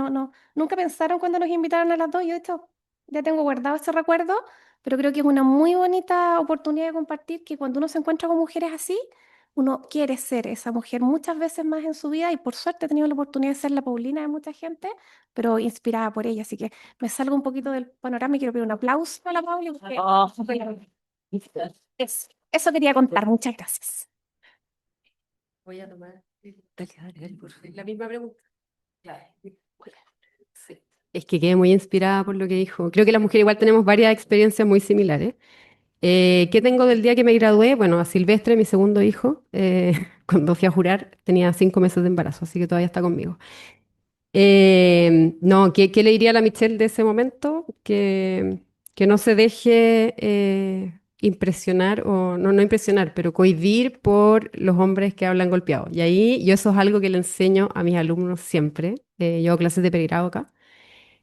nunca pensaron cuando nos invitaron a las dos. Yo de hecho ya tengo guardado ese recuerdo, pero creo que es una muy bonita oportunidad de compartir que cuando uno se encuentra con mujeres así, uno quiere ser esa mujer muchas veces más en su vida y por suerte he tenido la oportunidad de ser la Paulina de mucha gente, pero inspirada por ella. Así que me salgo un poquito del panorama y quiero pedir un aplauso a la Pauli porque Oh, eso quería contar. Muchas gracias. Voy a tomar dale, dale, dale, por favor. la misma pregunta. Claro. Es que quedé muy inspirada por lo que dijo. Creo que las mujeres igual tenemos varias experiencias muy similares. ¿Qué tengo del día que me gradué? Bueno, a Silvestre, mi segundo hijo, cuando fui a jurar, tenía 5 meses de embarazo, así que todavía está conmigo. No, ¿qué le diría a la Michelle de ese momento? Que no se deje impresionar, o no impresionar, pero cohibir por los hombres que hablan golpeados. Y ahí yo eso es algo que le enseño a mis alumnos siempre. Yo hago clases de pregrado acá,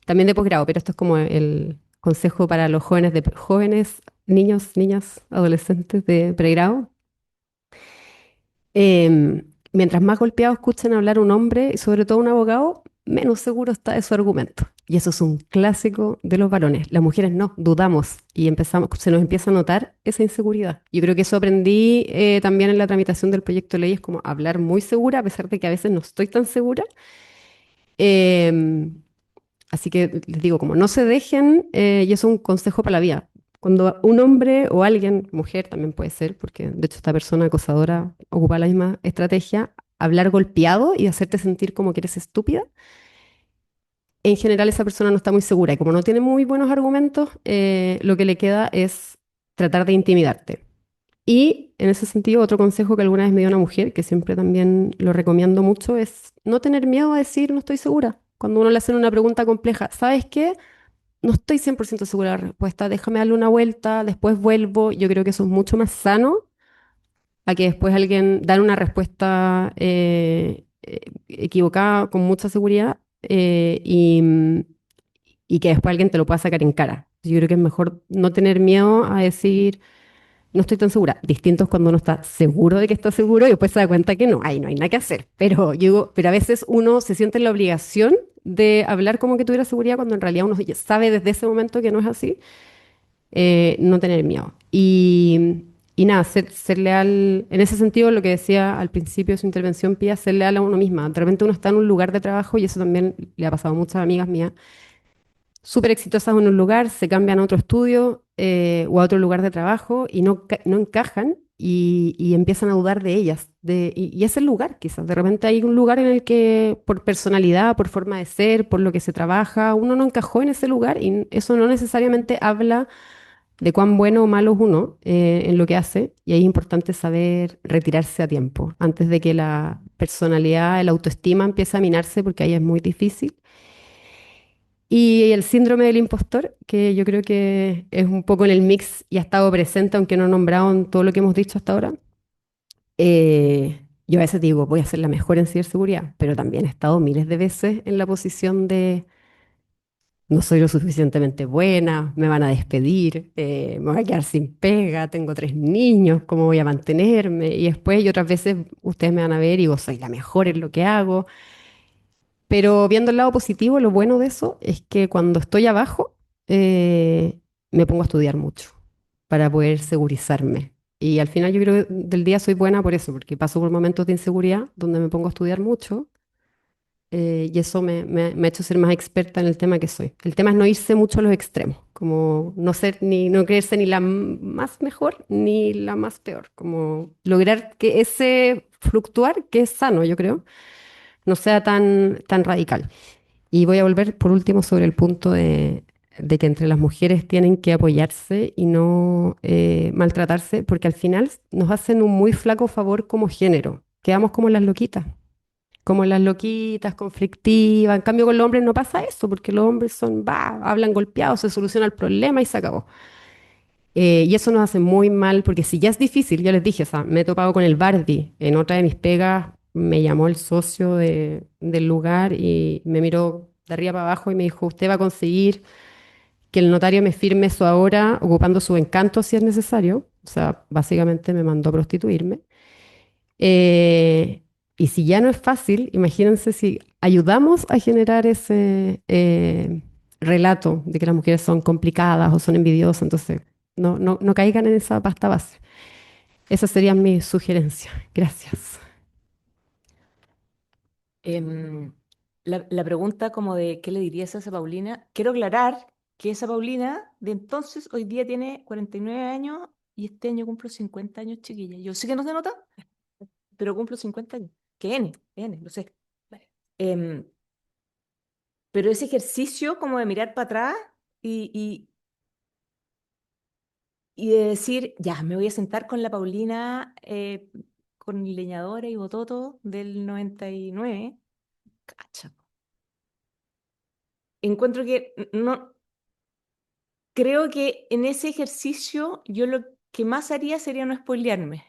también de posgrado, pero esto es como el consejo para los jóvenes, jóvenes, niños, niñas, adolescentes de pregrado. Mientras más golpeado escuchen hablar un hombre, y sobre todo un abogado, menos seguro está de su argumento. Y eso es un clásico de los varones. Las mujeres no, dudamos y empezamos, se nos empieza a notar esa inseguridad. Yo creo que eso aprendí también en la tramitación del proyecto de ley, es como hablar muy segura, a pesar de que a veces no estoy tan segura. Em, Así que les digo, como no se dejen, y eso es un consejo para la vida. Cuando un hombre o alguien, mujer también puede ser, porque de hecho esta persona acosadora ocupa la misma estrategia, hablar golpeado y hacerte sentir como que eres estúpida, en general esa persona no está muy segura y como no tiene muy buenos argumentos, lo que le queda es tratar de intimidarte. Y en ese sentido, otro consejo que alguna vez me dio una mujer, que siempre también lo recomiendo mucho, es no tener miedo a decir no estoy segura. Cuando uno le hace una pregunta compleja, ¿sabes qué? No estoy 100% segura de la respuesta, déjame darle una vuelta, después vuelvo. Yo creo que eso es mucho más sano a que después alguien dar una respuesta equivocada con mucha seguridad y que después alguien te lo pueda sacar en cara. Yo creo que es mejor no tener miedo a decir no estoy tan segura. Distinto es cuando uno está seguro de que está seguro y después se da cuenta que no, ahí no hay nada que hacer. Pero yo digo, pero a veces uno se siente en la obligación de hablar como que tuviera seguridad cuando en realidad uno ya sabe desde ese momento que no es así. No tener miedo. Y nada, ser leal, en ese sentido, lo que decía al principio de su intervención, Pía, ser leal a uno misma. De repente uno está en un lugar de trabajo y eso también le ha pasado a muchas amigas mías súper exitosas en un lugar, se cambian a otro estudio o a otro lugar de trabajo y no encajan y empiezan a dudar de ellas. Y es el lugar, quizás. De repente hay un lugar en el que por personalidad, por forma de ser, por lo que se trabaja, uno no encajó en ese lugar y eso no necesariamente habla de cuán bueno o malo es uno en lo que hace. Y ahí es importante saber retirarse a tiempo, antes de que la personalidad, la autoestima empiece a minarse, porque ahí es muy difícil. Y el síndrome del impostor, que yo creo que es un poco en el mix y ha estado presente, aunque no nombrado en todo lo que hemos dicho hasta ahora. Yo a veces digo, voy a ser la mejor en ciberseguridad, pero también he estado miles de veces en la posición de no soy lo suficientemente buena, me van a despedir, me voy a quedar sin pega, tengo 3 niños, ¿cómo voy a mantenerme? Y después, y otras veces, ustedes me van a ver y digo, soy la mejor en lo que hago. Pero viendo el lado positivo, lo bueno de eso es que cuando estoy abajo, me pongo a estudiar mucho para poder segurizarme. Y al final yo creo que del día soy buena por eso, porque paso por momentos de inseguridad donde me pongo a estudiar mucho y eso me ha hecho ser más experta en el tema que soy. El tema es no irse mucho a los extremos, como no ser ni, no creerse ni la más mejor ni la más peor, como lograr que ese fluctuar, que es sano, yo creo, no sea tan radical. Y voy a volver por último sobre el punto de que entre las mujeres tienen que apoyarse y no maltratarse, porque al final nos hacen un muy flaco favor como género. Quedamos como las loquitas, conflictivas. En cambio, con los hombres no pasa eso, porque los hombres son, va, hablan golpeados, se soluciona el problema y se acabó. Y eso nos hace muy mal, porque si ya es difícil, ya les dije, o sea, me he topado con el Bardi. En otra de mis pegas me llamó el socio del lugar y me miró de arriba para abajo y me dijo, usted va a conseguir que el notario me firme eso ahora, ocupando su encanto si es necesario. O sea, básicamente me mandó a prostituirme. Eh, y si ya no es fácil, imagínense si ayudamos a generar ese relato de que las mujeres son complicadas o son envidiosas, entonces no caigan en esa pasta base. Esa sería mi sugerencia. Gracias. Em, la pregunta como de qué le dirías a esa Paulina, quiero aclarar que esa Paulina de entonces hoy día tiene 49 años y este año cumplo 50 años, chiquilla. Yo sé que no se nota, pero cumplo 50 años. Que N, lo sé. Em, Pero ese ejercicio como de mirar para atrás y, y de decir, ya, me voy a sentar con la Paulina, con leñadora y bototo del 99. Cacha. Encuentro que no, creo que en ese ejercicio yo lo que más haría sería no spoilearme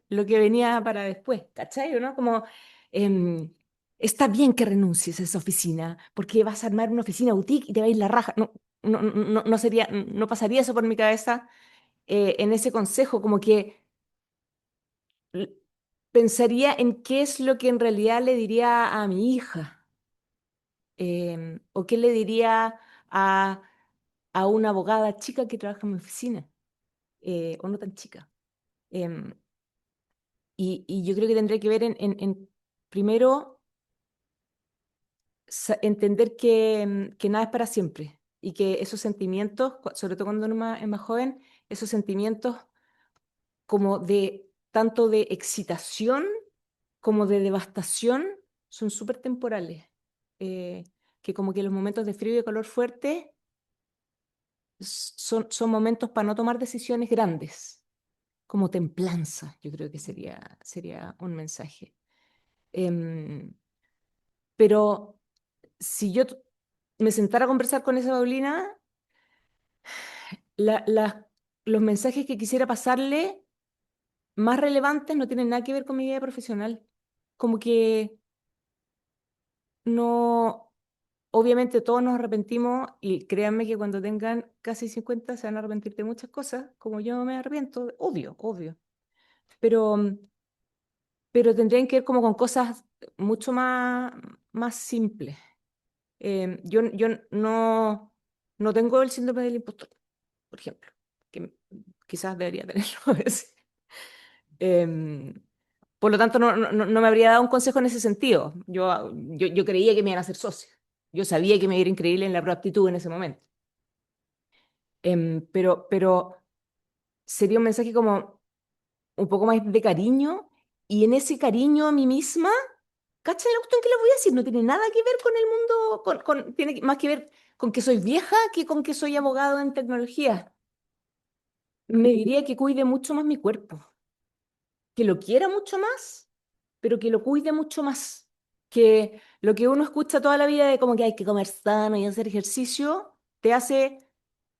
lo que venía para después, ¿cachai? ¿No? Como, em, está bien que renuncies a esa oficina, porque vas a armar una oficina boutique y te va a ir la raja. No, no sería, no pasaría eso por mi cabeza en ese consejo, como que l- pensaría en qué es lo que en realidad le diría a mi hija, o qué le diría a, a una abogada chica que trabaja en mi oficina, o no tan chica. Em, y yo creo que tendría que ver primero, entender que nada es para siempre y que esos sentimientos, sobre todo cuando uno es más joven, esos sentimientos como de tanto de excitación como de devastación son súper temporales. Eh, que como que los momentos de frío y de calor fuerte son momentos para no tomar decisiones grandes, como templanza, yo creo que sería un mensaje. Em, pero si yo me sentara a conversar con esa Paulina, la- la- los mensajes que quisiera pasarle más relevantes no tienen nada que ver con mi vida profesional. Como que no, obviamente todos nos arrepentimos y créanme que cuando tengan casi 50 se van a arrepentir de muchas cosas, como yo me arrepiento, obvio, obvio. Pero, pero tendrían que ver como con cosas mucho más simples. Yo no tengo el síndrome del impostor, por ejemplo, que quizás debería tenerlo a veces. Em, por lo tanto, no me habría dado un consejo en ese sentido. Yo creía que me iban a hacer socia. Yo sabía que me iba a ir increíble en la proactitud en ese momento. Pero sería un mensaje como un poco más de cariño y en ese cariño a mí misma, ¿cachai la cuestión que les voy a decir? No tiene nada que ver con el mundo, tiene más que ver con que soy vieja que con que soy abogado en tecnología. Me diría que cuide mucho más mi cuerpo, que lo quiera mucho más, pero que lo cuide mucho más. Que lo que uno escucha toda la vida de como que hay que comer sano y hacer ejercicio, te hace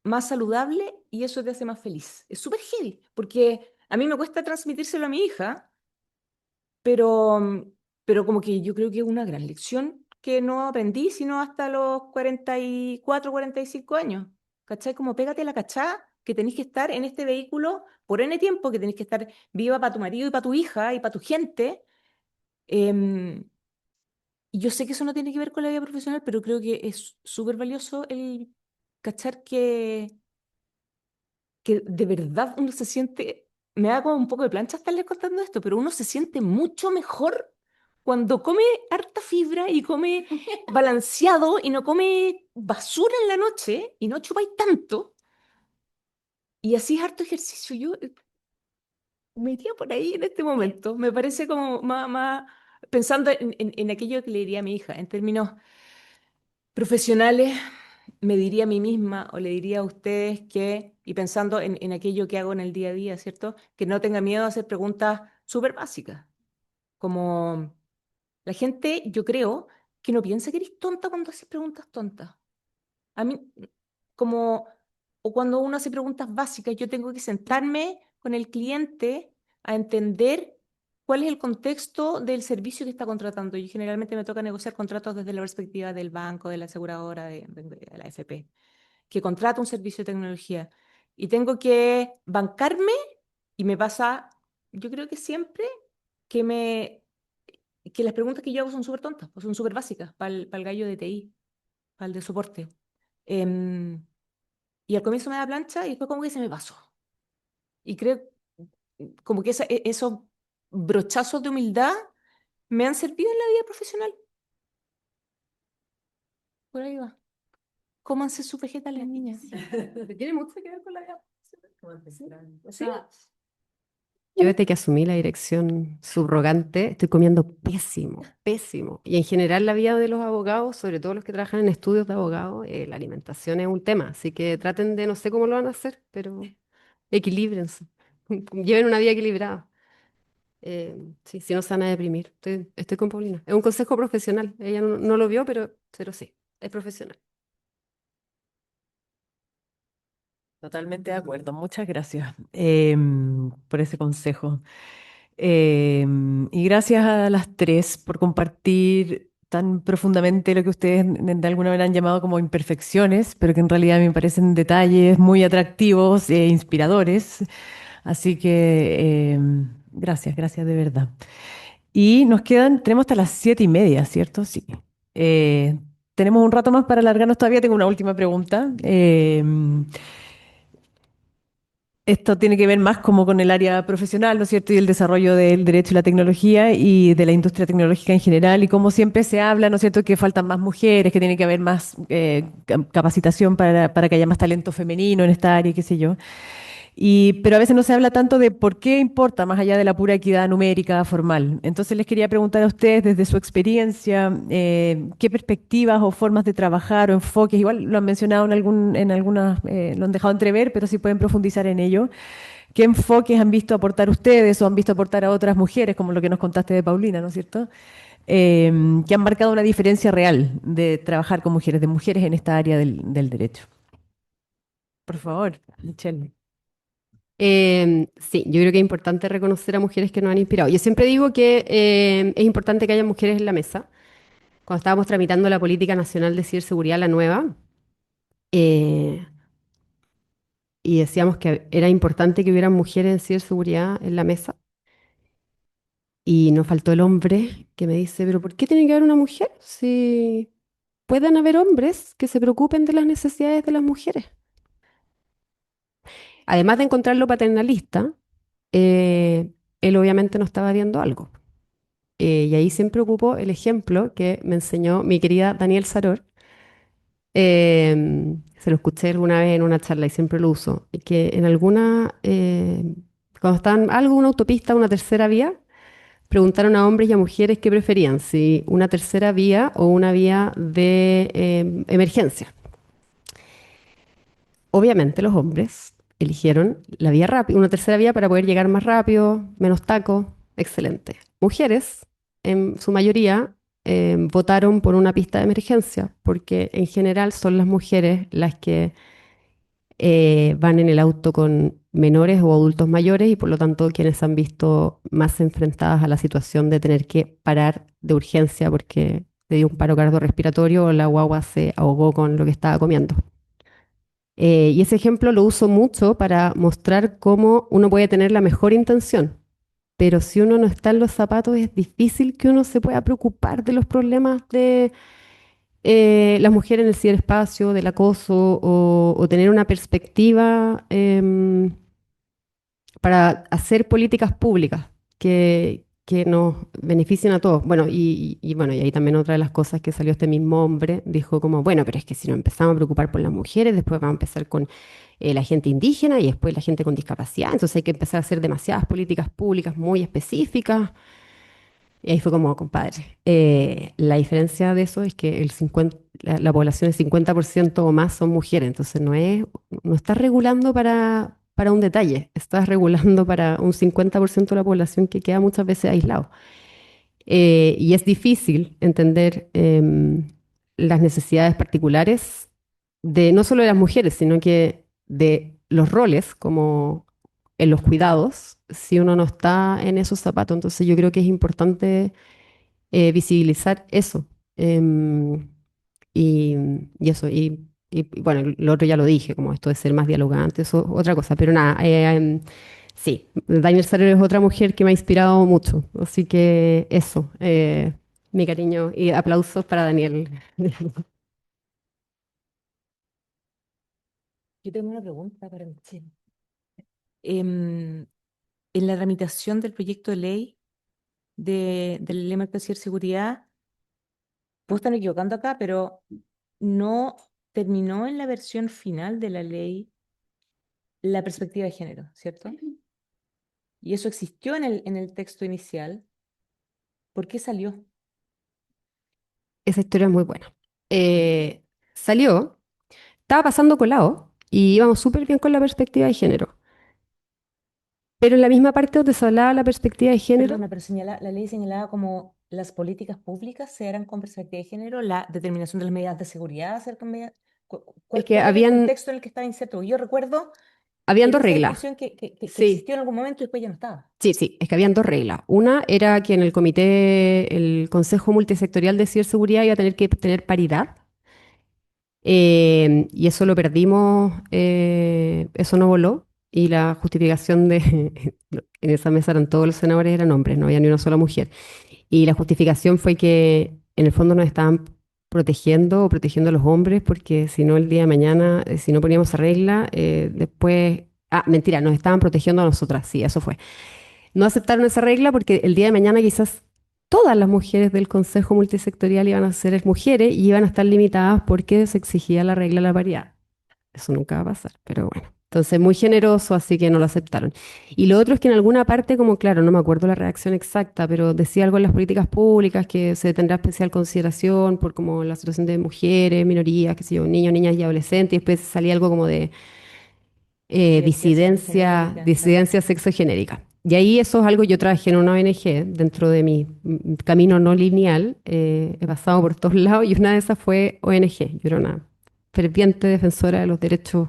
más saludable y eso te hace más feliz. Es súper heavy, porque a mí me cuesta transmitírselo a mi hija, pero, pero como que yo creo que es una gran lección que no aprendí sino hasta los 44, 45 años. ¿Cachai? Como pégate la cachá que tenés que estar en este vehículo por N tiempo, que tenés que estar viva para tu marido y para tu hija y para tu gente. Em, y yo sé que eso no tiene que ver con la vida profesional, pero creo que es súper valioso el cachar que de verdad uno se siente, me da como un poco de plancha estarles contando esto, pero uno se siente mucho mejor cuando come harta fibra y come balanceado y no come basura en la noche y no chupáis tanto y así harto ejercicio. Yo me iría por ahí en este momento. Me parece como pensando en aquello que le diría a mi hija, en términos profesionales, me diría a mí misma o le diría a ustedes que, y pensando en aquello que hago en el día a día, ¿cierto? Que no tenga miedo a hacer preguntas súper básicas, como la gente, yo creo, que no piensa que eres tonta cuando haces preguntas tontas. A mí, como, o cuando uno hace preguntas básicas, yo tengo que sentarme con el cliente a entender cuál es el contexto del servicio que está contratando. Y generalmente me toca negociar contratos desde la perspectiva del banco, de la aseguradora, de la FP, que contrata un servicio de tecnología. Y tengo que bancarme y me pasa, yo creo que siempre que que las preguntas que yo hago son súper tontas, o son súper básicas para el gallo de TI, para el de soporte. Em, y al comienzo me da plancha y después como que se me pasó. Y creo como que esos brochazos de humildad me han servido en la vida profesional. Por ahí va. Cómanse sus vegetales, niñas. Tiene mucho que ver con la vida profesional, como antes, Sí. o ¿Sí? sea, Yo desde que asumí la dirección subrogante estoy comiendo pésimo, pésimo. Y en general la vida de los abogados, sobre todo los que trabajan en estudios de abogados, la alimentación es un tema. Así que traten de, no sé cómo lo van a hacer, pero equilíbrense. Lleven una vida equilibrada. Sí, si no se van a deprimir. Estoy con Paulina. Es un consejo profesional. Ella no lo vio, pero sí, es profesional. Totalmente de acuerdo. Muchas gracias por ese consejo. Y gracias a las tres por compartir tan profundamente lo que ustedes de alguna manera han llamado como imperfecciones, pero que en realidad me parecen detalles muy atractivos e inspiradores. Así que gracias, gracias de verdad. Y tenemos hasta las 7:30, ¿cierto? Sí. Eh, Tenemos un rato más para alargarnos todavía. Tengo una última pregunta. Esto tiene que ver más como con el área profesional, ¿no es cierto? Y el desarrollo del derecho y la tecnología y de la industria tecnológica en general. Y como siempre se habla, ¿no es cierto?, que faltan más mujeres, que tiene que haber más capacitación para que haya más talento femenino en esta área, y qué sé yo. Pero a veces no se habla tanto de por qué importa, más allá de la pura equidad numérica formal. Entonces les quería preguntar a ustedes, desde su experiencia, qué perspectivas o formas de trabajar o enfoques, igual lo han mencionado en algunas, lo han dejado entrever, pero si pueden profundizar en ello. ¿Qué enfoques han visto aportar ustedes o han visto aportar a otras mujeres, como lo que nos contaste de Paulina, ¿no es cierto? Que han marcado una diferencia real de trabajar con mujeres, de mujeres en esta área del derecho. Por favor, Michelle. Sí, yo creo que es importante reconocer a mujeres que nos han inspirado. Yo siempre digo que es importante que haya mujeres en la mesa. Cuando estábamos tramitando la Política Nacional de Ciberseguridad, la nueva, eh, y decíamos que era importante que hubieran mujeres en ciberseguridad en la mesa, y nos faltó el hombre que me dice, pero ¿por qué tiene que haber una mujer si pueden haber hombres que se preocupen de las necesidades de las mujeres? Además de encontrarlo paternalista, él obviamente no estaba viendo algo. Y ahí siempre ocupó el ejemplo que me enseñó mi querida Daniel Saror. Se lo escuché alguna vez en una charla y siempre lo uso. Y que en cuando estaban algo, una autopista, una tercera vía, preguntaron a hombres y a mujeres qué preferían, si una tercera vía o una vía de emergencia. Obviamente los hombres eligieron la vía rápida, una tercera vía para poder llegar más rápido, menos taco, excelente. Mujeres, en su mayoría, votaron por una pista de emergencia, porque en general son las mujeres las que van en el auto con menores o adultos mayores y por lo tanto quienes han visto más enfrentadas a la situación de tener que parar de urgencia porque le dio un paro cardiorrespiratorio o la guagua se ahogó con lo que estaba comiendo. Y ese ejemplo lo uso mucho para mostrar cómo uno puede tener la mejor intención, pero si uno no está en los zapatos es difícil que uno se pueda preocupar de los problemas de las mujeres en el ciberespacio, del acoso o tener una perspectiva para hacer políticas públicas que nos beneficien a todos. Bueno, bueno, y ahí también otra de las cosas que salió este mismo hombre, dijo como, bueno, pero es que si nos empezamos a preocupar por las mujeres, después vamos a empezar con la gente indígena y después la gente con discapacidad, entonces hay que empezar a hacer demasiadas políticas públicas muy específicas. Y ahí fue como, compadre, la diferencia de eso es que la población, el 50% o más son mujeres, entonces no estás regulando para un detalle, estás regulando para un 50% de la población que queda muchas veces aislado. Y es difícil entender las necesidades particulares de no solo de las mujeres, sino que de los roles, como en los cuidados, si uno no está en esos zapatos. Entonces yo creo que es importante visibilizar eso. em, y, y eso, bueno, lo otro ya lo dije, como esto de ser más dialogante, eso es otra cosa, pero nada, sí, Daniel Sarer es otra mujer que me ha inspirado mucho, así que eso, mi cariño y aplausos para Daniel. Yo tengo una pregunta para Michelle. En la tramitación del proyecto de ley del lema de ciberseguridad, puedo estar equivocando acá, pero no terminó en la versión final de la ley la perspectiva de género, ¿cierto? y eso existió en el texto inicial, ¿por qué salió? Esa historia es muy buena. Eh, Salió, estaba pasando colado y íbamos súper bien con la perspectiva de género. Pero en la misma parte donde se hablaba la perspectiva de género, Perdona, pero la ley señalaba como las políticas públicas se harán con perspectiva de género, la determinación de las medidas de seguridad acerca de medidas. es ¿Cuál, que cuál era el habían, contexto en el que estaba inserto? Yo recuerdo habían dos esa reglas. discusión que Sí, existió en algún momento y después ya no estaba. sí, sí, es que habían dos reglas. Una era que en el comité, el Consejo Multisectorial de Ciberseguridad iba a tener que tener paridad. Y eso lo perdimos, eso no voló. Y la justificación de, en esa mesa eran todos los senadores, eran hombres, no había ni una sola mujer. Y la justificación fue que en el fondo nos estaban protegiendo o protegiendo a los hombres, porque si no el día de mañana, si no poníamos esa regla, después... Ah, mentira, nos estaban protegiendo a nosotras, sí, eso fue. No aceptaron esa regla porque el día de mañana quizás todas las mujeres del Consejo Multisectorial iban a ser mujeres y iban a estar limitadas porque se exigía la regla de la paridad. Eso nunca va a pasar, pero bueno. Entonces, muy generoso, así que no lo aceptaron. Y lo otro es que en alguna parte, como claro, no me acuerdo la redacción exacta, pero decía algo en las políticas públicas que se tendrá especial consideración por como la situación de mujeres, minorías, qué sé yo, niños, niñas y adolescentes, y después salía algo como de Diversidad sexogenérica, claro. disidencia sexogenérica. Y ahí eso es algo, yo trabajé en una ONG dentro de mi camino no lineal, he pasado por todos lados y una de esas fue ONG. Yo era una ferviente defensora de los derechos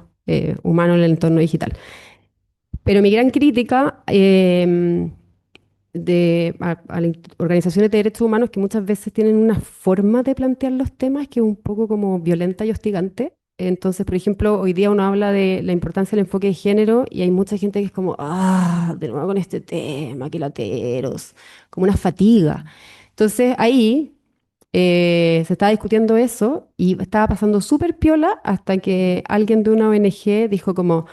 humanos en el entorno digital. Pero mi gran crítica a las organizaciones de derechos humanos que muchas veces tienen una forma de plantear los temas que es un poco como violenta y hostigante. Entonces, por ejemplo, hoy día uno habla de la importancia del enfoque de género y hay mucha gente que es como, ah, de nuevo con este tema, que lateros, como una fatiga. Entonces, ahí se estaba discutiendo eso y estaba pasando súper piola hasta que alguien de una ONG dijo como,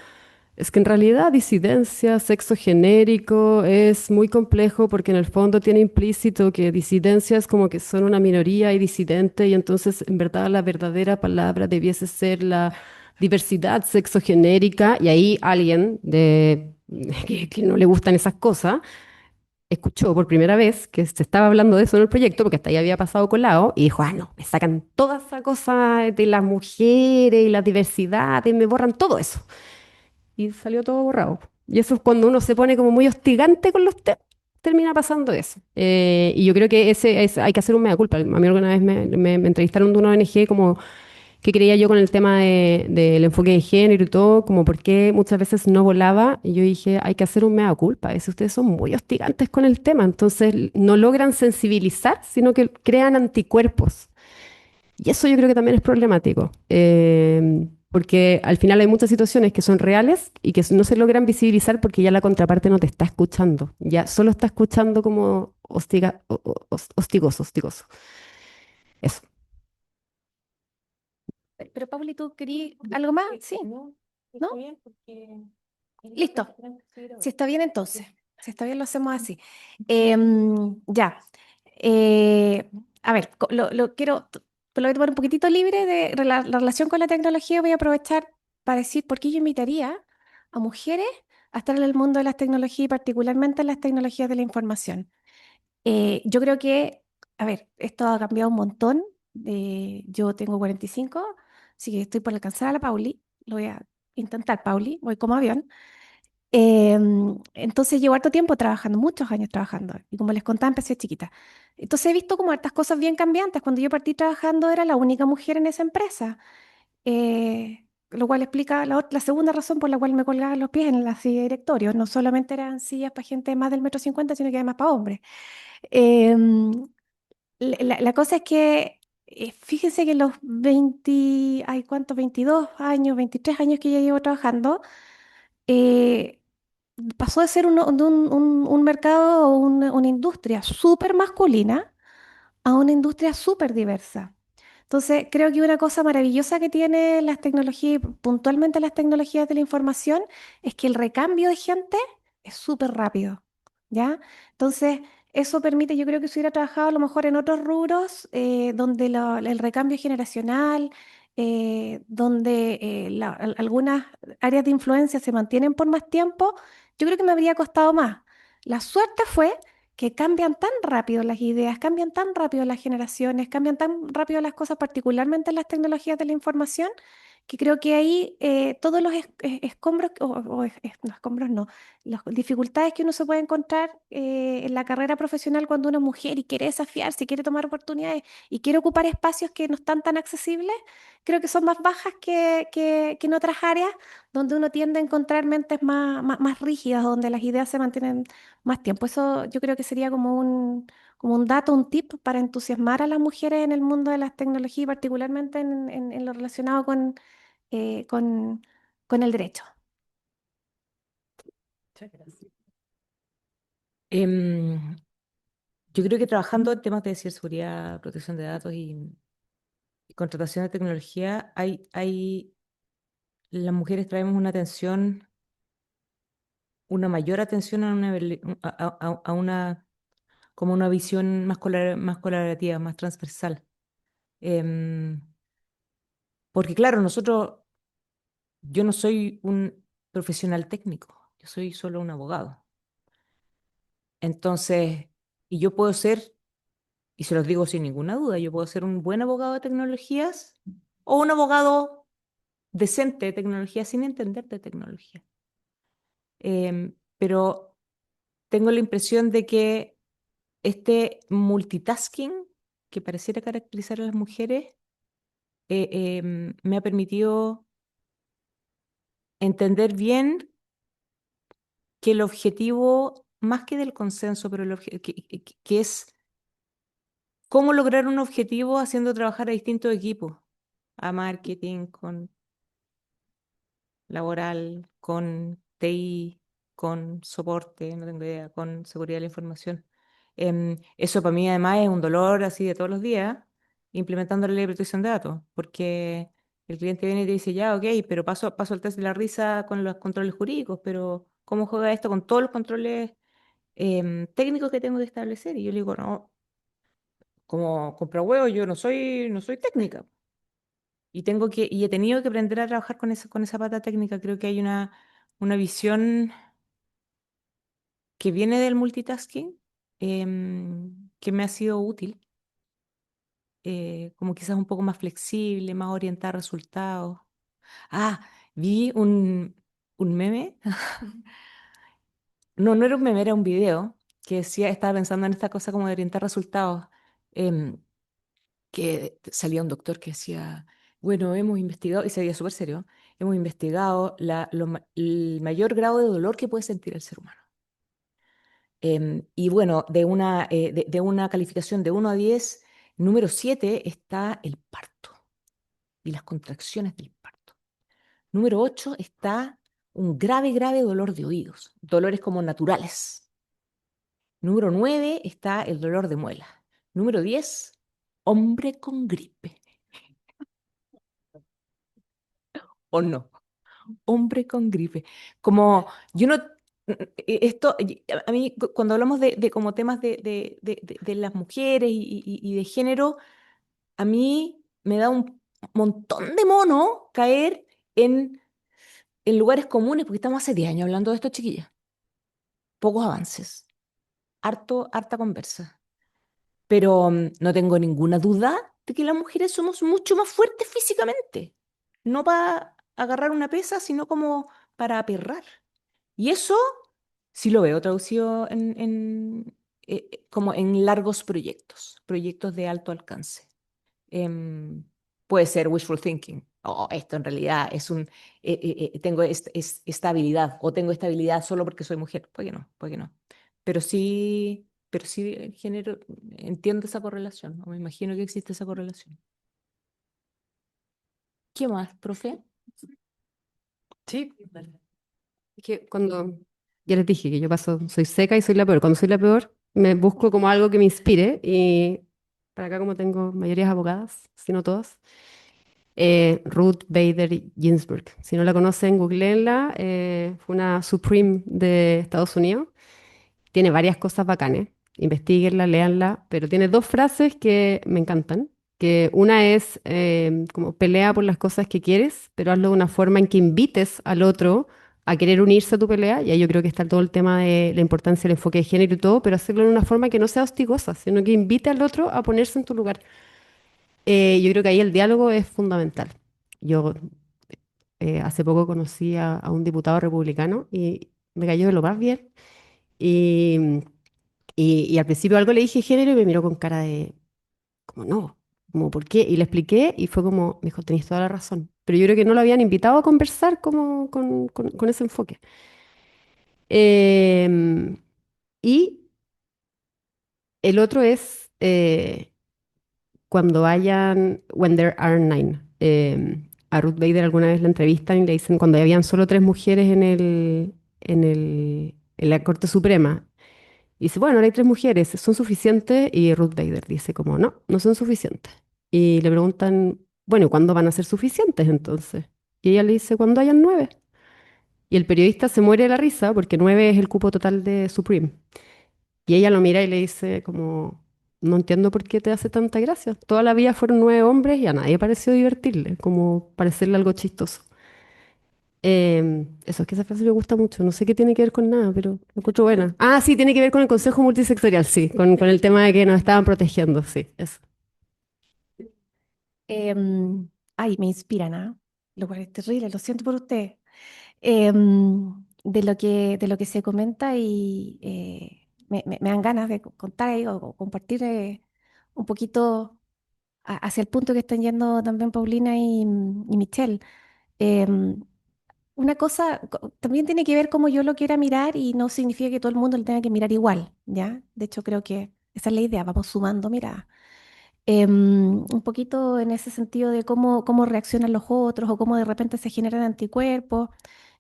es que en realidad disidencia, sexo genérico es muy complejo porque en el fondo tiene implícito que disidencia es como que son una minoría y disidente y entonces en verdad la verdadera palabra debiese ser la diversidad sexogenérica y ahí alguien que no le gustan esas cosas escuchó por primera vez que se estaba hablando de eso en el proyecto porque hasta ahí había pasado colado y dijo, ah, no, me sacan toda esa cosa de las mujeres y la diversidad y me borran todo eso y salió todo borrado. Y eso es cuando uno se pone como muy hostigante con los temas, termina pasando eso. Y yo creo que hay que hacer un mea culpa. A mí alguna vez me entrevistaron de una ONG como qué creía yo con el tema del enfoque de género y todo, como por qué muchas veces no volaba. Y yo dije, hay que hacer un mea culpa. A veces ustedes son muy hostigantes con el tema, entonces no logran sensibilizar, sino que crean anticuerpos. Y eso yo creo que también es problemático, porque al final hay muchas situaciones que son reales y que no se logran visibilizar porque ya la contraparte no te está escuchando, ya solo está escuchando como hostigoso, hostigoso. Eso. Pero Pauli, ¿tú querías algo más? Sí, No, ¿no? está bien porque... Listo. Si está bien, entonces. Si está bien, lo hacemos así. Ya. A ver, lo voy a tomar un poquitito libre de la relación con la tecnología. Voy a aprovechar para decir por qué yo invitaría a mujeres a estar en el mundo de las tecnologías y particularmente en las tecnologías de la información. Yo creo que, a ver, esto ha cambiado un montón. Yo tengo 45, así que estoy por alcanzar a la Pauli. Lo voy a intentar, Pauli. Voy como avión. Entonces llevo harto tiempo trabajando, muchos años trabajando. Y como les contaba, empecé chiquita. Entonces he visto como hartas cosas bien cambiantes. Cuando yo partí trabajando era la única mujer en esa empresa. Lo cual explica la segunda razón por la cual me colgaban los pies en la silla de directorio. No solamente eran sillas para gente más del 1,50 m, sino que además para hombres. Em, la cosa es que, fíjense que los 20, ay, ¿cuántos? 22 años, 23 años que ya llevo trabajando, eh, pasó de ser un mercado o una industria súper masculina a una industria súper diversa. Entonces, creo que una cosa maravillosa que tiene las tecnologías, puntualmente las tecnologías de la información, es que el recambio de gente es súper rápido, ¿ya? Entonces, eso permite, yo creo que si hubiera trabajado a lo mejor en otros rubros, donde el recambio generacional, donde algunas áreas de influencia se mantienen por más tiempo, yo creo que me habría costado más. La suerte fue que cambian tan rápido las ideas, cambian tan rápido las generaciones, cambian tan rápido las cosas, particularmente en las tecnologías de la información, que creo que ahí todos los escombros, no, escombros no, las dificultades que uno se puede encontrar en la carrera profesional cuando uno es mujer y quiere desafiarse, quiere tomar oportunidades y quiere ocupar espacios que no están tan accesibles, creo que son más bajas que en otras áreas donde uno tiende a encontrar mentes más rígidas, donde las ideas se mantienen más tiempo. Eso yo creo que sería como un dato, un tip para entusiasmar a las mujeres en el mundo de las tecnologías, y particularmente en lo relacionado eh, con, con el derecho. Muchas gracias. Em, yo creo que trabajando en temas de ciberseguridad, protección de datos y contratación de tecnología, las mujeres traemos una atención, una mayor atención a a una, como una visión más colaborativa, más transversal. Em, porque claro, yo no soy un profesional técnico, yo soy solo un abogado. Entonces, y yo puedo ser, y se los digo sin ninguna duda, yo puedo ser un buen abogado de tecnologías o un abogado decente de tecnología sin entender de tecnología. Pero tengo la impresión de que este multitasking que pareciera caracterizar a las mujeres me ha permitido entender bien que el objetivo, más que del consenso, pero que es cómo lograr un objetivo haciendo trabajar a distintos equipos, a marketing, con laboral, con TI, con soporte, no tengo idea, con seguridad de la información. Eso para mí además es un dolor así de todos los días, implementando la ley de protección de datos, porque el cliente viene y te dice, ya, ok, pero paso el test de la risa con los controles jurídicos, pero ¿cómo juega esto con todos los controles técnicos que tengo que establecer? Y yo le digo, no, como compra yo no soy técnica. Y he tenido que aprender a trabajar con esa pata técnica. Creo que hay una visión que viene del multitasking que me ha sido útil, como quizás un poco más flexible, más orientada a resultados. Ah, vi un meme. No, no era un meme, era un video que decía, estaba pensando en esta cosa como de orientar resultados. em, que salía un doctor que decía, bueno, hemos investigado, y se veía súper serio, hemos investigado el mayor grado de dolor que puede sentir el ser humano. Y bueno, de una calificación de 1 a 10, número 7 está el parto y las contracciones del parto. Número 8 está un grave dolor de oídos, dolores como naturales. Número 9 está el dolor de muela. Número 10, hombre con gripe. ¿O no? Hombre con gripe. Como yo no, esto, a mí cuando hablamos de como temas de las mujeres y de género, a mí me da un montón de mono caer en lugares comunes, porque estamos hace 10 años hablando de esto, chiquillas. Pocos avances, harta conversa. Pero no tengo ninguna duda de que las mujeres somos mucho más fuertes físicamente. No para agarrar una pesa, sino como para aperrar. Y eso sí lo veo traducido como en largos proyectos, proyectos de alto alcance. Em, Puede ser wishful thinking. Oh, esto en realidad tengo esta habilidad, o tengo esta habilidad solo porque soy mujer. Puede que no, puede que no. Pero sí genero, entiendo esa correlación, o me imagino que existe esa correlación. ¿Qué más, profe? Sí, es que cuando, ya les dije que yo paso, soy seca y soy la peor. Cuando soy la peor, me busco como algo que me inspire y para acá como tengo mayorías abogadas, si no todas, Ruth Bader Ginsburg. Si no la conocen, googleenla. Fue una Supreme de Estados Unidos. Tiene varias cosas bacanes. Investíguenla, léanla, pero tiene dos frases que me encantan. Que una es como pelea por las cosas que quieres, pero hazlo de una forma en que invites al otro a querer unirse a tu pelea, y ahí yo creo que está todo el tema de la importancia del enfoque de género y todo, pero hacerlo de una forma que no sea hostigosa, sino que invite al otro a ponerse en tu lugar. Yo creo que ahí el diálogo es fundamental. Yo hace poco conocí a un diputado republicano y me cayó de lo más bien. Y, y al principio algo le dije género y me miró con cara de, como no, como ¿por qué? Y le expliqué y fue como, me dijo, tenéis toda la razón. Pero yo creo que no lo habían invitado a conversar como con ese enfoque. Em, y el otro es cuando hayan, when there are nine. A Ruth Bader alguna vez la entrevistan y le dicen cuando habían solo 3 mujeres en la Corte Suprema. Y dice, bueno, ahora hay 3 mujeres, ¿son suficientes? Y Ruth Bader dice como, no, no son suficientes. Y le preguntan, bueno, ¿y cuándo van a ser suficientes entonces? Y ella le dice, cuando hayan 9. Y el periodista se muere de la risa porque 9 es el cupo total de Supreme. Y ella lo mira y le dice como, no entiendo por qué te hace tanta gracia. Toda la vida fueron 9 hombres y a nadie pareció divertirle, como parecerle algo chistoso. Eso es que esa frase me gusta mucho. No sé qué tiene que ver con nada, pero lo encuentro buena. Ah, sí, tiene que ver con el Consejo Multisectorial, sí, con el tema de que nos estaban protegiendo, sí, eso. Ay, me inspiran, ¿ah? Lo cual es terrible, lo siento por usted. De lo que se comenta y me dan ganas de contar ahí o compartir un poquito hacia el punto que están yendo también Paulina y Michelle. Em, una cosa también tiene que ver cómo yo lo quiera mirar y no significa que todo el mundo lo tenga que mirar igual, ¿ya? De hecho, creo que esa es la idea, vamos sumando miradas. Un poquito en ese sentido de cómo reaccionan los otros o cómo de repente se generan anticuerpos.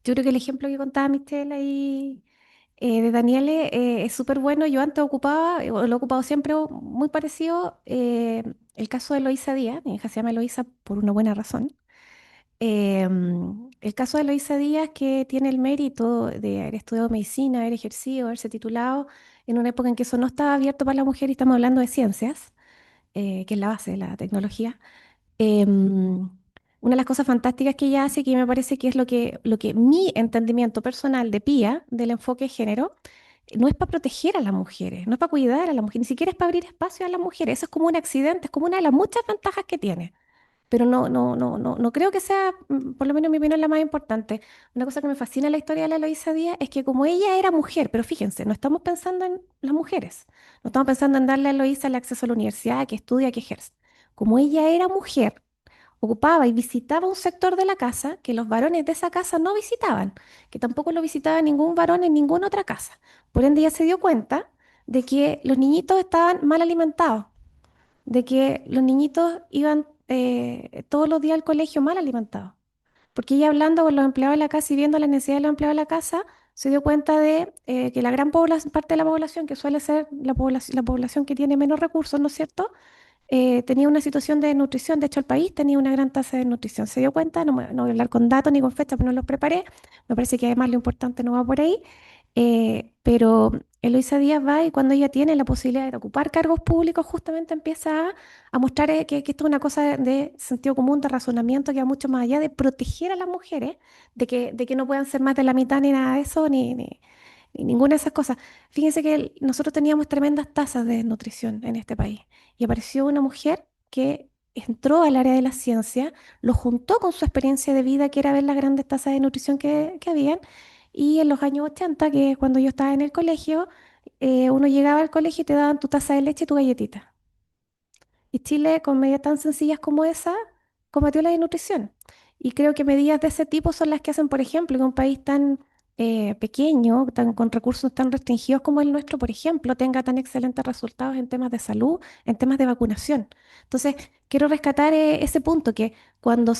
Yo creo que el ejemplo que contaba Michelle ahí de Daniele es súper bueno. Yo antes ocupaba, o lo he ocupado siempre muy parecido, el caso de Eloísa Díaz. Mi hija se llama Eloísa por una buena razón. El caso de Eloísa Díaz, que tiene el mérito de haber estudiado medicina, haber ejercido, haberse titulado en una época en que eso no estaba abierto para la mujer y estamos hablando de ciencias, que es la base de la tecnología. Em, una de las cosas fantásticas que ella hace, que me parece que es lo que mi entendimiento personal de PIA, del enfoque de género, no es para proteger a las mujeres, no es para cuidar a las mujeres, ni siquiera es para abrir espacio a las mujeres. Eso es como un accidente, es como una de las muchas ventajas que tiene. Pero no creo que sea, por lo menos en mi opinión, la más importante. Una cosa que me fascina en la historia de la Eloísa Díaz es que como ella era mujer, pero fíjense, no estamos pensando en las mujeres, no estamos pensando en darle a Eloísa el acceso a la universidad, que estudia, que ejerce. Como ella era mujer, ocupaba y visitaba un sector de la casa que los varones de esa casa no visitaban, que tampoco lo visitaba ningún varón en ninguna otra casa. Por ende, ella se dio cuenta de que los niñitos estaban mal alimentados, de que los niñitos iban todos los días al colegio mal alimentados. Porque ella hablando con los empleados de la casa y viendo la necesidad de los empleados de la casa, se dio cuenta de que la gran parte de la población, que suele ser la población que tiene menos recursos, ¿no es cierto? Tenía una situación de desnutrición. De hecho, el país tenía una gran tasa de desnutrición. Se dio cuenta, no voy a hablar con datos ni con fechas, pero no los preparé. Me parece que además lo importante no va por ahí. Pero Eloísa Díaz va y cuando ella tiene la posibilidad de ocupar cargos públicos, justamente empieza a mostrar que esto es una cosa de sentido común, de razonamiento, que va mucho más allá de proteger a las mujeres, de que no puedan ser más de la mitad ni nada de eso, ni ninguna de esas cosas. Fíjense que nosotros teníamos tremendas tasas de desnutrición en este país y apareció una mujer que entró al área de la ciencia, lo juntó con su experiencia de vida, que era ver las grandes tasas de nutrición que habían, y en los años 80, que es cuando yo estaba en el colegio, uno llegaba al colegio y te daban tu taza de leche y tu galletita. Y Chile, con medidas tan sencillas como esa, combatió la desnutrición. Y creo que medidas de ese tipo son las que hacen, por ejemplo, que un país tan pequeño, con recursos tan restringidos como el nuestro, por ejemplo, tenga tan excelentes resultados en temas de salud, en temas de vacunación. Entonces, quiero rescatar ese punto, que cuando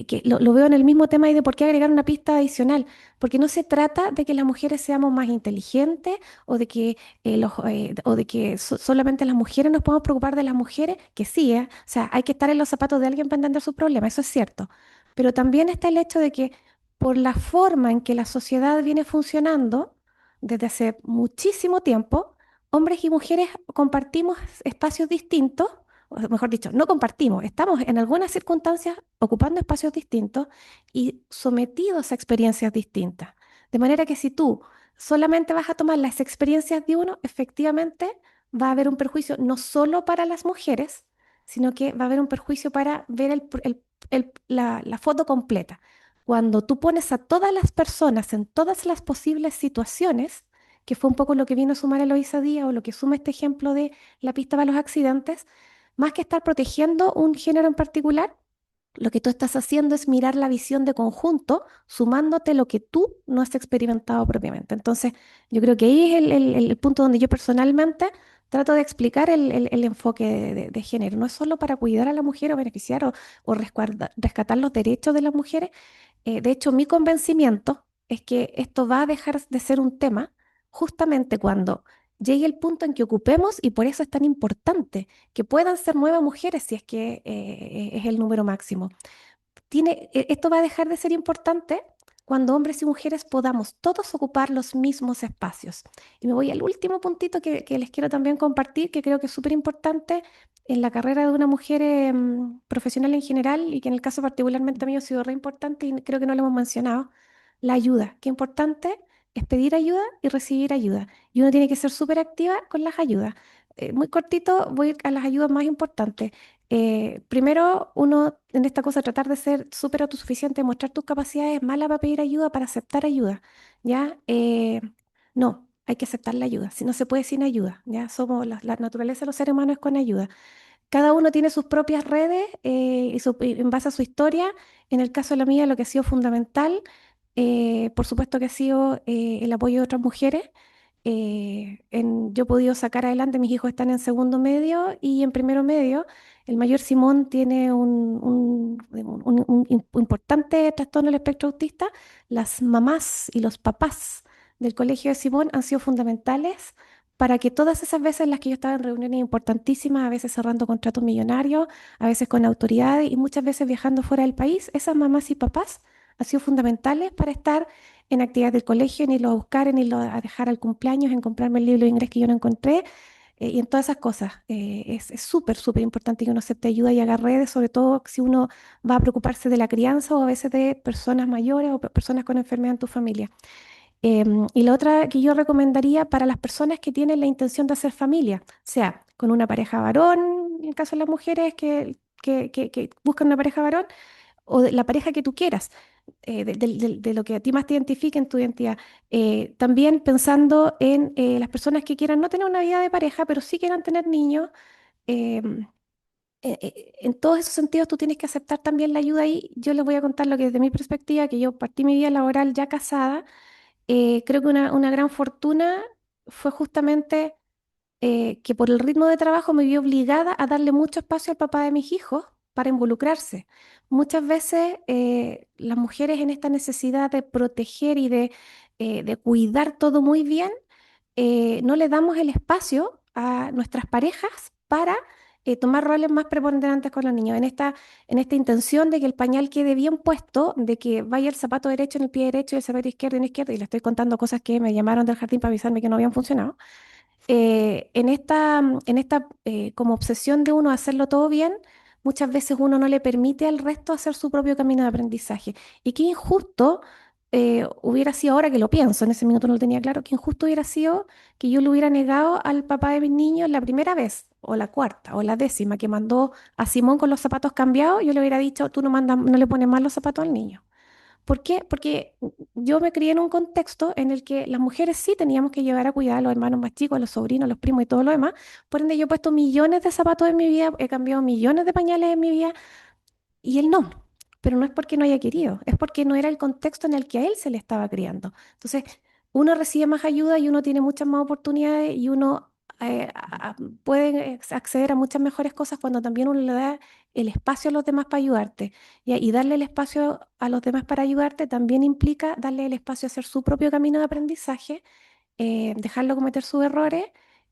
que lo veo en el mismo tema y de por qué agregar una pista adicional, porque no se trata de que las mujeres seamos más inteligentes o de que solamente las mujeres nos podemos preocupar de las mujeres, que sí, ¿eh? O sea, hay que estar en los zapatos de alguien para entender sus problemas, eso es cierto. Pero también está el hecho de que por la forma en que la sociedad viene funcionando desde hace muchísimo tiempo, hombres y mujeres compartimos espacios distintos o mejor dicho, no compartimos, estamos en algunas circunstancias ocupando espacios distintos y sometidos a experiencias distintas. De manera que si tú solamente vas a tomar las experiencias de uno, efectivamente va a haber un perjuicio no solo para las mujeres, sino que va a haber un perjuicio para ver la foto completa. Cuando tú pones a todas las personas en todas las posibles situaciones, que fue un poco lo que vino a sumar Eloísa Díaz o lo que suma este ejemplo de la pista para los accidentes, más que estar protegiendo un género en particular, lo que tú estás haciendo es mirar la visión de conjunto, sumándote lo que tú no has experimentado propiamente. Entonces, yo creo que ahí es el punto donde yo personalmente trato de explicar el enfoque de género. No es solo para cuidar a la mujer o beneficiar o rescatar los derechos de las mujeres. De hecho, mi convencimiento es que esto va a dejar de ser un tema justamente cuando llegue el punto en que ocupemos, y por eso es tan importante que puedan ser 9 mujeres si es que es el número máximo. Esto va a dejar de ser importante cuando hombres y mujeres podamos todos ocupar los mismos espacios. Y me voy al último puntito que les quiero también compartir, que creo que es súper importante en la carrera de una mujer profesional en general y que en el caso particularmente mío ha sido re importante y creo que no lo hemos mencionado, la ayuda. Qué importante es pedir ayuda y recibir ayuda. Y uno tiene que ser súper activa con las ayudas. Muy cortito, voy a las ayudas más importantes. Primero, uno en esta cosa tratar de ser súper autosuficiente, mostrar tus capacidades, mala para pedir ayuda, para aceptar ayuda, ¿ya? No, hay que aceptar la ayuda, si no se puede sin ayuda, ¿ya? Somos la naturaleza de los seres humanos es con ayuda. Cada uno tiene sus propias redes y en base a su historia. En el caso de la mía, lo que ha sido fundamental, por supuesto que ha sido el apoyo de otras mujeres. Yo he podido sacar adelante, mis hijos están en segundo medio y en primero medio. El mayor Simón tiene un importante trastorno del espectro autista. Las mamás y los papás del colegio de Simón han sido fundamentales para que todas esas veces en las que yo estaba en reuniones importantísimas, a veces cerrando contratos millonarios, a veces con autoridades y muchas veces viajando fuera del país, esas mamás y papás han sido fundamentales para estar en actividades del colegio, en irlo a buscar, en irlo a dejar al cumpleaños, en comprarme el libro de inglés que yo no encontré, y en todas esas cosas. Es súper, súper importante que uno acepte ayuda y haga redes, sobre todo si uno va a preocuparse de la crianza o a veces de personas mayores o personas con enfermedad en tu familia. Y la otra que yo recomendaría para las personas que tienen la intención de hacer familia, sea con una pareja varón, en el caso de las mujeres que buscan una pareja varón, o de la pareja que tú quieras, de lo que a ti más te identifique en tu identidad. También pensando en las personas que quieran no tener una vida de pareja, pero sí quieran tener niños. em, en todos esos sentidos tú tienes que aceptar también la ayuda ahí. Yo les voy a contar lo que desde mi perspectiva, que yo partí mi vida laboral ya casada. Creo que una gran fortuna fue justamente que por el ritmo de trabajo me vi obligada a darle mucho espacio al papá de mis hijos para involucrarse. Muchas veces las mujeres en esta necesidad de proteger y de cuidar todo muy bien, no le damos el espacio a nuestras parejas para tomar roles más preponderantes con los niños, en esta intención de que el pañal quede bien puesto, de que vaya el zapato derecho en el pie derecho y el zapato izquierdo en el izquierdo, y le estoy contando cosas que me llamaron del jardín para avisarme que no habían funcionado. En esta como obsesión de uno hacerlo todo bien, muchas veces uno no le permite al resto hacer su propio camino de aprendizaje. Y qué injusto hubiera sido, ahora que lo pienso, en ese minuto no lo tenía claro, qué injusto hubiera sido que yo le hubiera negado al papá de mis niños la primera vez, o la cuarta, o la décima, que mandó a Simón con los zapatos cambiados, yo le hubiera dicho, tú no le pones más los zapatos al niño. ¿Por qué? Porque yo me crié en un contexto en el que las mujeres sí teníamos que llevar a cuidar a los hermanos más chicos, a los sobrinos, a los primos y todo lo demás. Por ende, yo he puesto millones de zapatos en mi vida, he cambiado millones de pañales en mi vida y él no. Pero no es porque no haya querido, es porque no era el contexto en el que a él se le estaba criando. Entonces, uno recibe más ayuda y uno tiene muchas más oportunidades y uno puede acceder a muchas mejores cosas cuando también uno le da el espacio a los demás para ayudarte. Y darle el espacio a los demás para ayudarte también implica darle el espacio a hacer su propio camino de aprendizaje, dejarlo cometer sus errores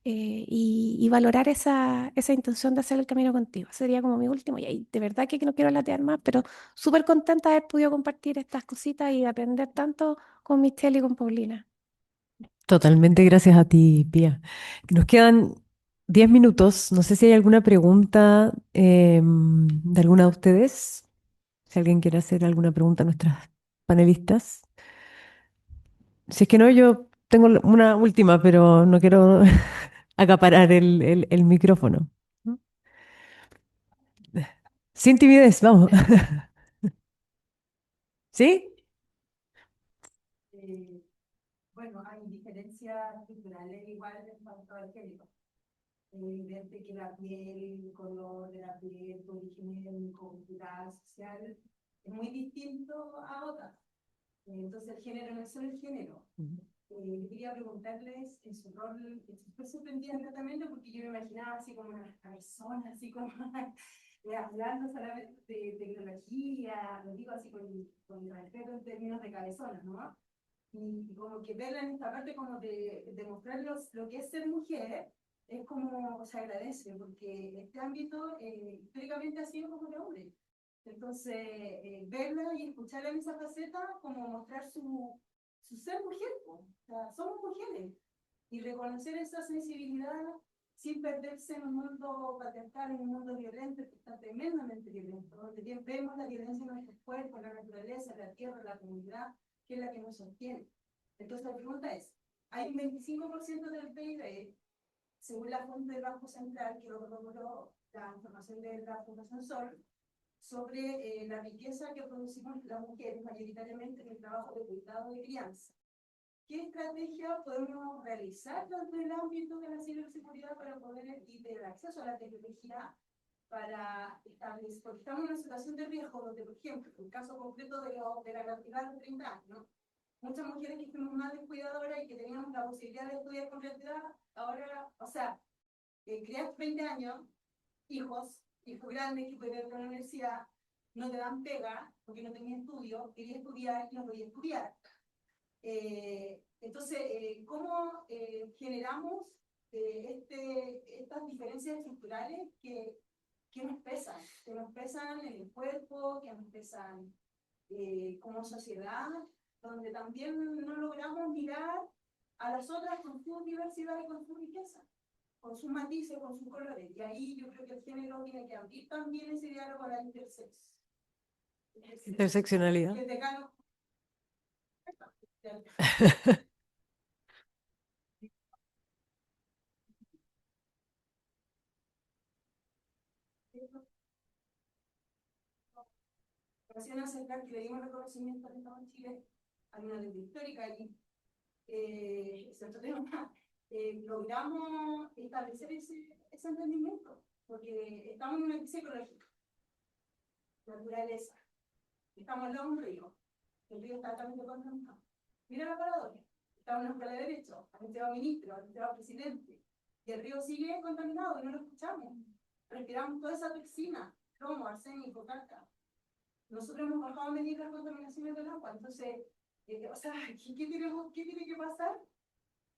y valorar esa intención de hacer el camino contigo. Sería como mi último. Y ahí, de verdad que no quiero latear más, pero súper contenta de haber podido compartir estas cositas y de aprender tanto con Michelle y con Paulina. Totalmente gracias a ti, Pía. Nos quedan 10 minutos. No sé si hay alguna pregunta de alguna de ustedes. Si alguien quiere hacer alguna pregunta a nuestras panelistas. Si es que no, yo tengo una última, pero no quiero acaparar el micrófono. ¿No? Sin timidez, vamos. ¿Sí? Bueno, hay diferencias culturales igual en cuanto al género. Es evidente que la piel, el color de la piel, tu origen étnico, cultural, social, es muy distinto a otras. Entonces el género no es solo el género. Yo quería preguntarles en su rol, estoy sorprendida completamente porque yo me imaginaba así como una persona, así como hablando solamente de tecnología, lo digo así con respeto en términos de cabezonas, ¿no? Y como que verla en esta parte como de mostrar lo que es ser mujer, es como se agradece, porque este ámbito históricamente ha sido como de hombre. Entonces, verla y escucharla en esa faceta, como mostrar su ser mujer, o sea, somos mujeres, y reconocer esa sensibilidad sin perderse en un mundo patriarcal, en un mundo violento, que está tremendamente violento, donde bien vemos la violencia en nuestros cuerpos, la naturaleza, la tierra, la comunidad, que es la que nos sostiene. Entonces la pregunta es, hay un 25% del PIB, según la fuente del Banco Central, que lo corroboró la información de la Fundación Sol, sobre la riqueza que producimos las mujeres mayoritariamente en el trabajo de cuidado de crianza. ¿Qué estrategia podemos realizar desde el ámbito de la ciberseguridad para poder y del acceso a la tecnología para establecer, porque estamos en una situación de riesgo donde, por ejemplo, el caso concreto de la cantidad de 30 años, ¿no? Muchas mujeres que fuimos más descuidadoras y que teníamos la posibilidad de estudiar con gratuidad, ahora, o sea, criar 20 años, hijos grandes que pueden ir a la universidad, no te dan pega porque no tenía estudio, quería estudiar y no podía estudiar. Entonces, ¿cómo generamos estas diferencias estructurales que nos pesan en el cuerpo, que nos pesan como sociedad, donde también no logramos mirar a las otras con su diversidad y con su riqueza, con sus matices, con sus colores? Y ahí yo creo que el género tiene que abrir también ese diálogo a la interseccionalidad. Que el decano ocasión acercar que le dimos reconocimiento al Estado de Chile a una ley histórica y cierto tema, logramos establecer ese entendimiento, porque estamos en una crisis ecológica, naturaleza, estamos al lado de un río, el río está totalmente contaminado. Mira la paradoja, estamos en una escuela de derecho, han entrado ministro, han entrado presidente, y el río sigue contaminado y no lo escuchamos. Respiramos toda esa toxina, cromo, arsénico, caca. Nosotros hemos bajado a medir las contaminaciones del agua, entonces, o sea, ¿qué tiene que pasar?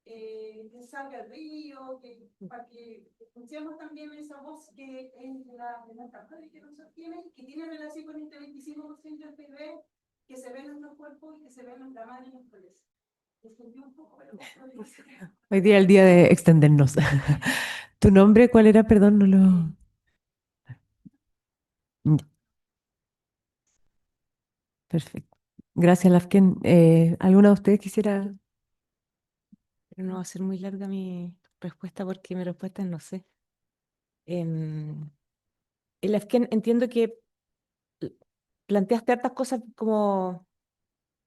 Que salga el río, para que escuchemos también esa voz que es de nuestra madre que nos sostiene, que tiene relación con este 25% del PIB que se ve en nuestros cuerpos y que se ve en nuestra madre y en nuestro les. Un poco, pero hoy día es el día de extendernos. ¿Tu nombre cuál era? Perdón, no lo... Perfecto. Gracias, Lafken. ¿Alguna de ustedes quisiera...? Pero no va a ser muy larga mi respuesta porque mi respuesta es no sé. El Afken, entiendo que planteaste hartas cosas como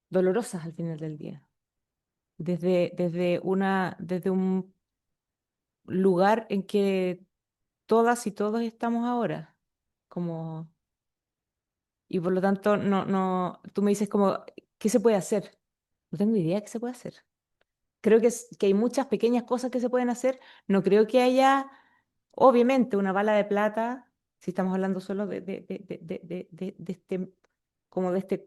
dolorosas al final del día. Desde un lugar en que todas y todos estamos ahora. Como, y por lo tanto, tú me dices como, ¿qué se puede hacer? No tengo idea de qué se puede hacer. Creo que hay muchas pequeñas cosas que se pueden hacer. No creo que haya, obviamente, una bala de plata, si estamos hablando solo como de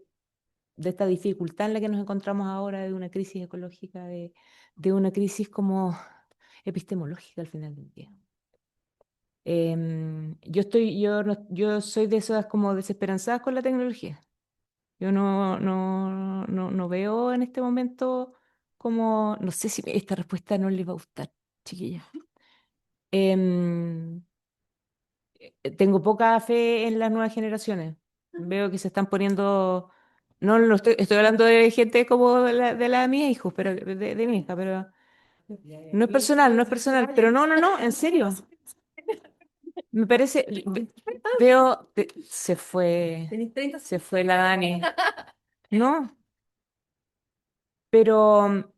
esta dificultad en la que nos encontramos ahora, de una crisis ecológica, de una crisis como epistemológica al final del día. Yo soy de esas como desesperanzadas con la tecnología. Yo no veo en este momento como, no sé si esta respuesta no les va a gustar, chiquillas. Em, Tengo poca fe en las nuevas generaciones. Veo que se están poniendo, no lo estoy hablando de gente como de la de mis hijos, pero de mi hija, pero no es personal, no es personal, pero no, no, no, en serio. Me parece, veo, se fue la Dani. No, pero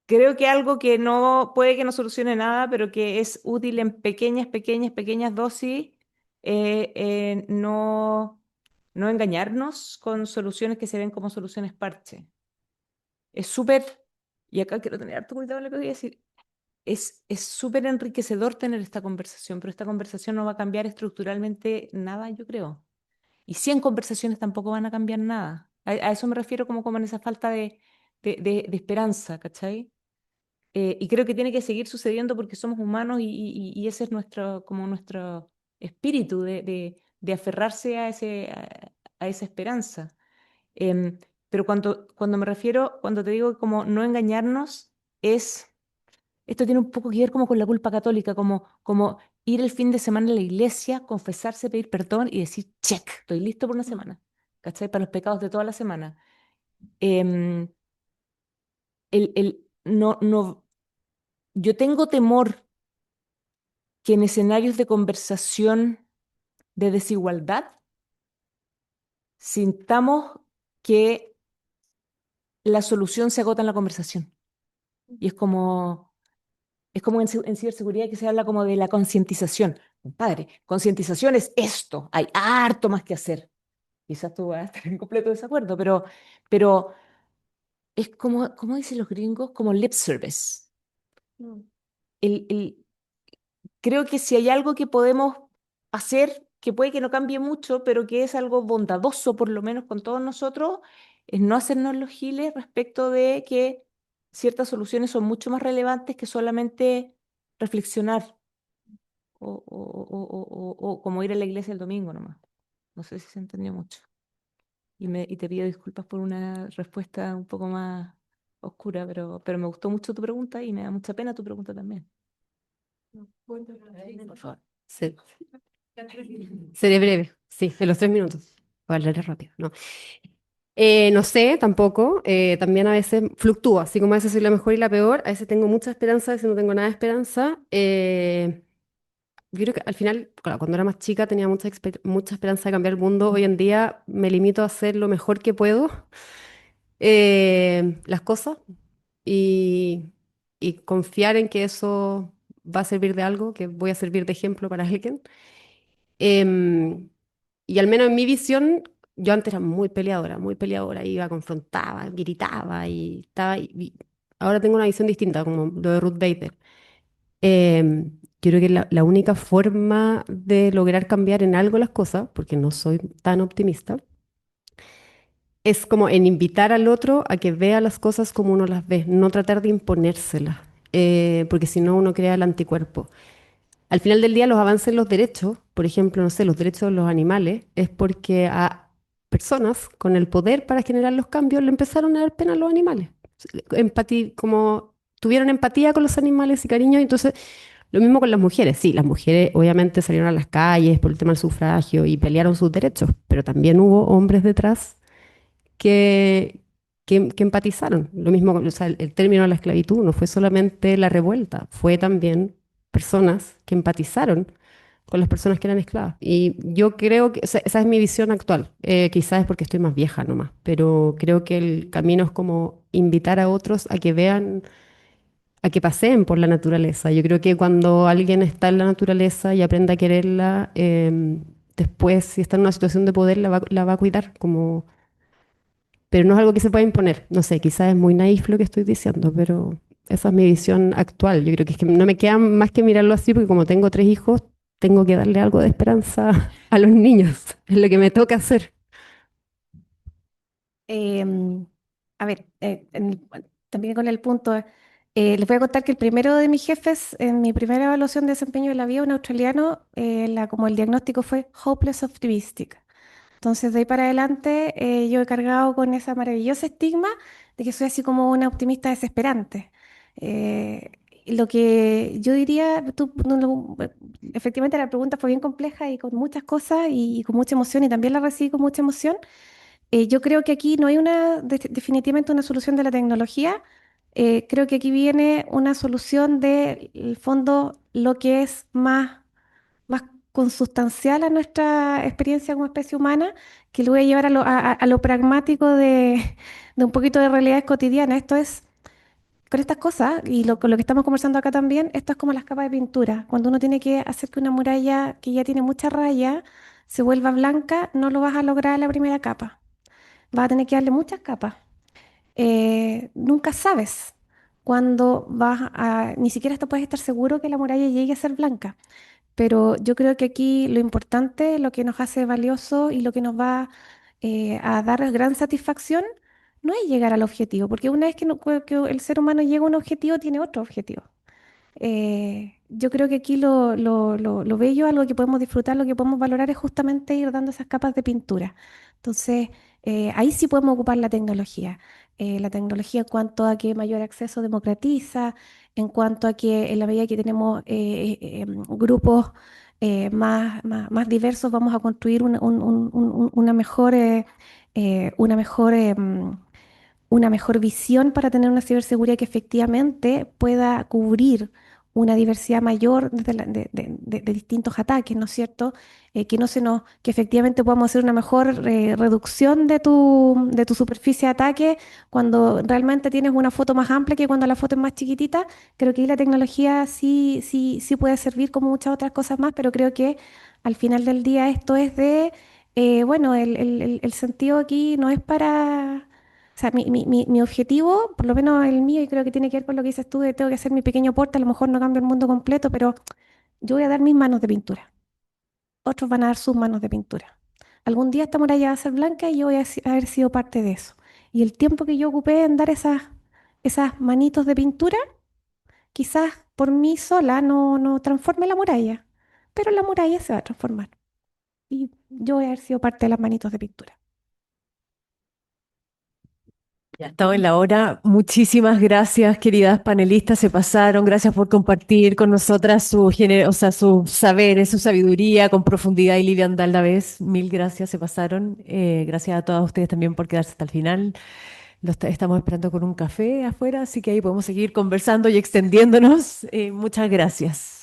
creo que algo que no puede que no solucione nada, pero que es útil en pequeñas, pequeñas, pequeñas dosis, no engañarnos con soluciones que se ven como soluciones parche. Es súper, y acá quiero tener harto cuidado en lo que voy a decir, es súper enriquecedor tener esta conversación, pero esta conversación no va a cambiar estructuralmente nada, yo creo. Y 100 conversaciones tampoco van a cambiar nada. A eso me refiero como en esa falta de esperanza, ¿cachai? Y creo que tiene que seguir sucediendo porque somos humanos y ese es como nuestro espíritu de aferrarse a esa esperanza. Em, pero cuando me refiero, cuando te digo como no engañarnos, esto tiene un poco que ver como con la culpa católica, como ir el fin de semana a la iglesia, confesarse, pedir perdón y decir, check, estoy listo por una semana, ¿cachai? Para los pecados de toda la semana. Em, no, no, yo tengo temor que en escenarios de conversación de desigualdad sintamos que la solución se agota en la conversación. Y es como en ciberseguridad que se habla como de la concientización. Padre, concientización es esto, hay harto más que hacer. Quizás tú vas a estar en completo desacuerdo, pero es como dicen los gringos, como lip service. El, el, Creo que si hay algo que podemos hacer, que puede que no cambie mucho, pero que es algo bondadoso por lo menos con todos nosotros, es no hacernos los giles respecto de que ciertas soluciones son mucho más relevantes que solamente reflexionar o como ir a la iglesia el domingo nomás. No sé si se entendió mucho. Y te pido disculpas por una respuesta un poco más oscura, pero me gustó mucho tu pregunta y me da mucha pena tu pregunta también. Por favor. Sí. Seré breve, sí, en los 3 minutos. Hablaré rápido, ¿no? No sé, tampoco. También a veces fluctúa, así como a veces soy la mejor y la peor. A veces tengo mucha esperanza, a veces no tengo nada de esperanza. Yo creo que al final, claro, cuando era más chica tenía mucha esperanza de cambiar el mundo. Hoy en día me limito a hacer lo mejor que puedo, las cosas y, y confiar en que eso va a servir de algo, que voy a servir de ejemplo para alguien. Em, y al menos en mi visión, yo antes era muy peleadora, iba, confrontaba, gritaba y estaba. Y ahora tengo una visión distinta, como lo de Ruth Bader. Yo creo que la única forma de lograr cambiar en algo las cosas, porque no soy tan optimista, es como en invitar al otro a que vea las cosas como uno las ve, no tratar de imponérselas, porque si no uno crea el anticuerpo. Al final del día, los avances en los derechos, por ejemplo, no sé, los derechos de los animales, es porque a personas con el poder para generar los cambios le empezaron a dar pena a los animales. Como tuvieron empatía con los animales y cariño, entonces lo mismo con las mujeres. Sí, las mujeres obviamente salieron a las calles por el tema del sufragio y pelearon sus derechos, pero también hubo hombres detrás que, que empatizaron. Lo mismo, o sea, el término de la esclavitud no fue solamente la revuelta, fue también personas que empatizaron con las personas que eran esclavas. Y yo creo que esa es mi visión actual. Quizás es porque estoy más vieja nomás, pero creo que el camino es como invitar a otros a que vean, a que paseen por la naturaleza. Yo creo que cuando alguien está en la naturaleza y aprende a quererla, después, si está en una situación de poder, la va a cuidar, como pero no es algo que se pueda imponer. No sé, quizás es muy naif lo que estoy diciendo, pero esa es mi visión actual. Yo creo que es que no me queda más que mirarlo así, porque como tengo 3 hijos, tengo que darle algo de esperanza a los niños. Es lo que me toca hacer. Em, a ver, también con el punto, les voy a contar que el primero de mis jefes, en mi primera evaluación de desempeño de la vida, un australiano, como el diagnóstico fue hopeless optimistic. Entonces, de ahí para adelante, yo he cargado con esa maravillosa estigma de que soy así como una optimista desesperante. Eh, lo que yo diría, efectivamente la pregunta fue bien compleja y con muchas cosas y con mucha emoción y también la recibí con mucha emoción. Yo creo que aquí no hay definitivamente una solución de la tecnología. Creo que aquí viene una solución del el fondo, lo que es más consustancial a nuestra experiencia como especie humana, que lo voy a llevar a lo pragmático de un poquito de realidades cotidianas. Esto es, con estas cosas, y con lo que estamos conversando acá también, esto es como las capas de pintura. Cuando uno tiene que hacer que una muralla que ya tiene mucha raya se vuelva blanca, no lo vas a lograr en la primera capa. Vas a tener que darle muchas capas. Nunca sabes cuándo ni siquiera hasta puedes estar seguro que la muralla llegue a ser blanca. Pero yo creo que aquí lo importante, lo que nos hace valioso y lo que nos va a dar gran satisfacción, no es llegar al objetivo, porque una vez que el ser humano llega a un objetivo, tiene otro objetivo. Yo creo que aquí lo bello, algo que podemos disfrutar, lo que podemos valorar es justamente ir dando esas capas de pintura. Entonces, ahí sí podemos ocupar la tecnología. La tecnología en cuanto a que mayor acceso democratiza, en cuanto a que en la medida que tenemos grupos más diversos, vamos a construir una mejor una mejor visión para tener una ciberseguridad que efectivamente pueda cubrir una diversidad mayor de distintos ataques, ¿no es cierto? Que no se nos, que efectivamente podamos hacer una mejor reducción de tu superficie de ataque cuando realmente tienes una foto más amplia que cuando la foto es más chiquitita. Creo que ahí la tecnología sí puede servir como muchas otras cosas más, pero creo que al final del día esto es bueno, el sentido aquí no es para o sea, mi objetivo, por lo menos el mío, y creo que tiene que ver con lo que dices tú, de tengo que hacer mi pequeño aporte, a lo mejor no cambio el mundo completo, pero yo voy a dar mis manos de pintura. Otros van a dar sus manos de pintura. Algún día esta muralla va a ser blanca y yo voy a haber sido parte de eso. Y el tiempo que yo ocupé en dar esas manitos de pintura, quizás por mí sola no transforme la muralla, pero la muralla se va a transformar. Y yo voy a haber sido parte de las manitos de pintura. Ya estamos en la hora. Muchísimas gracias, queridas panelistas, se pasaron. Gracias por compartir con nosotras o sea, sus saberes, su sabiduría con profundidad y liviandad a la vez. Mil gracias, se pasaron. Gracias a todas ustedes también por quedarse hasta el final. Estamos esperando con un café afuera, así que ahí podemos seguir conversando y extendiéndonos. Muchas gracias.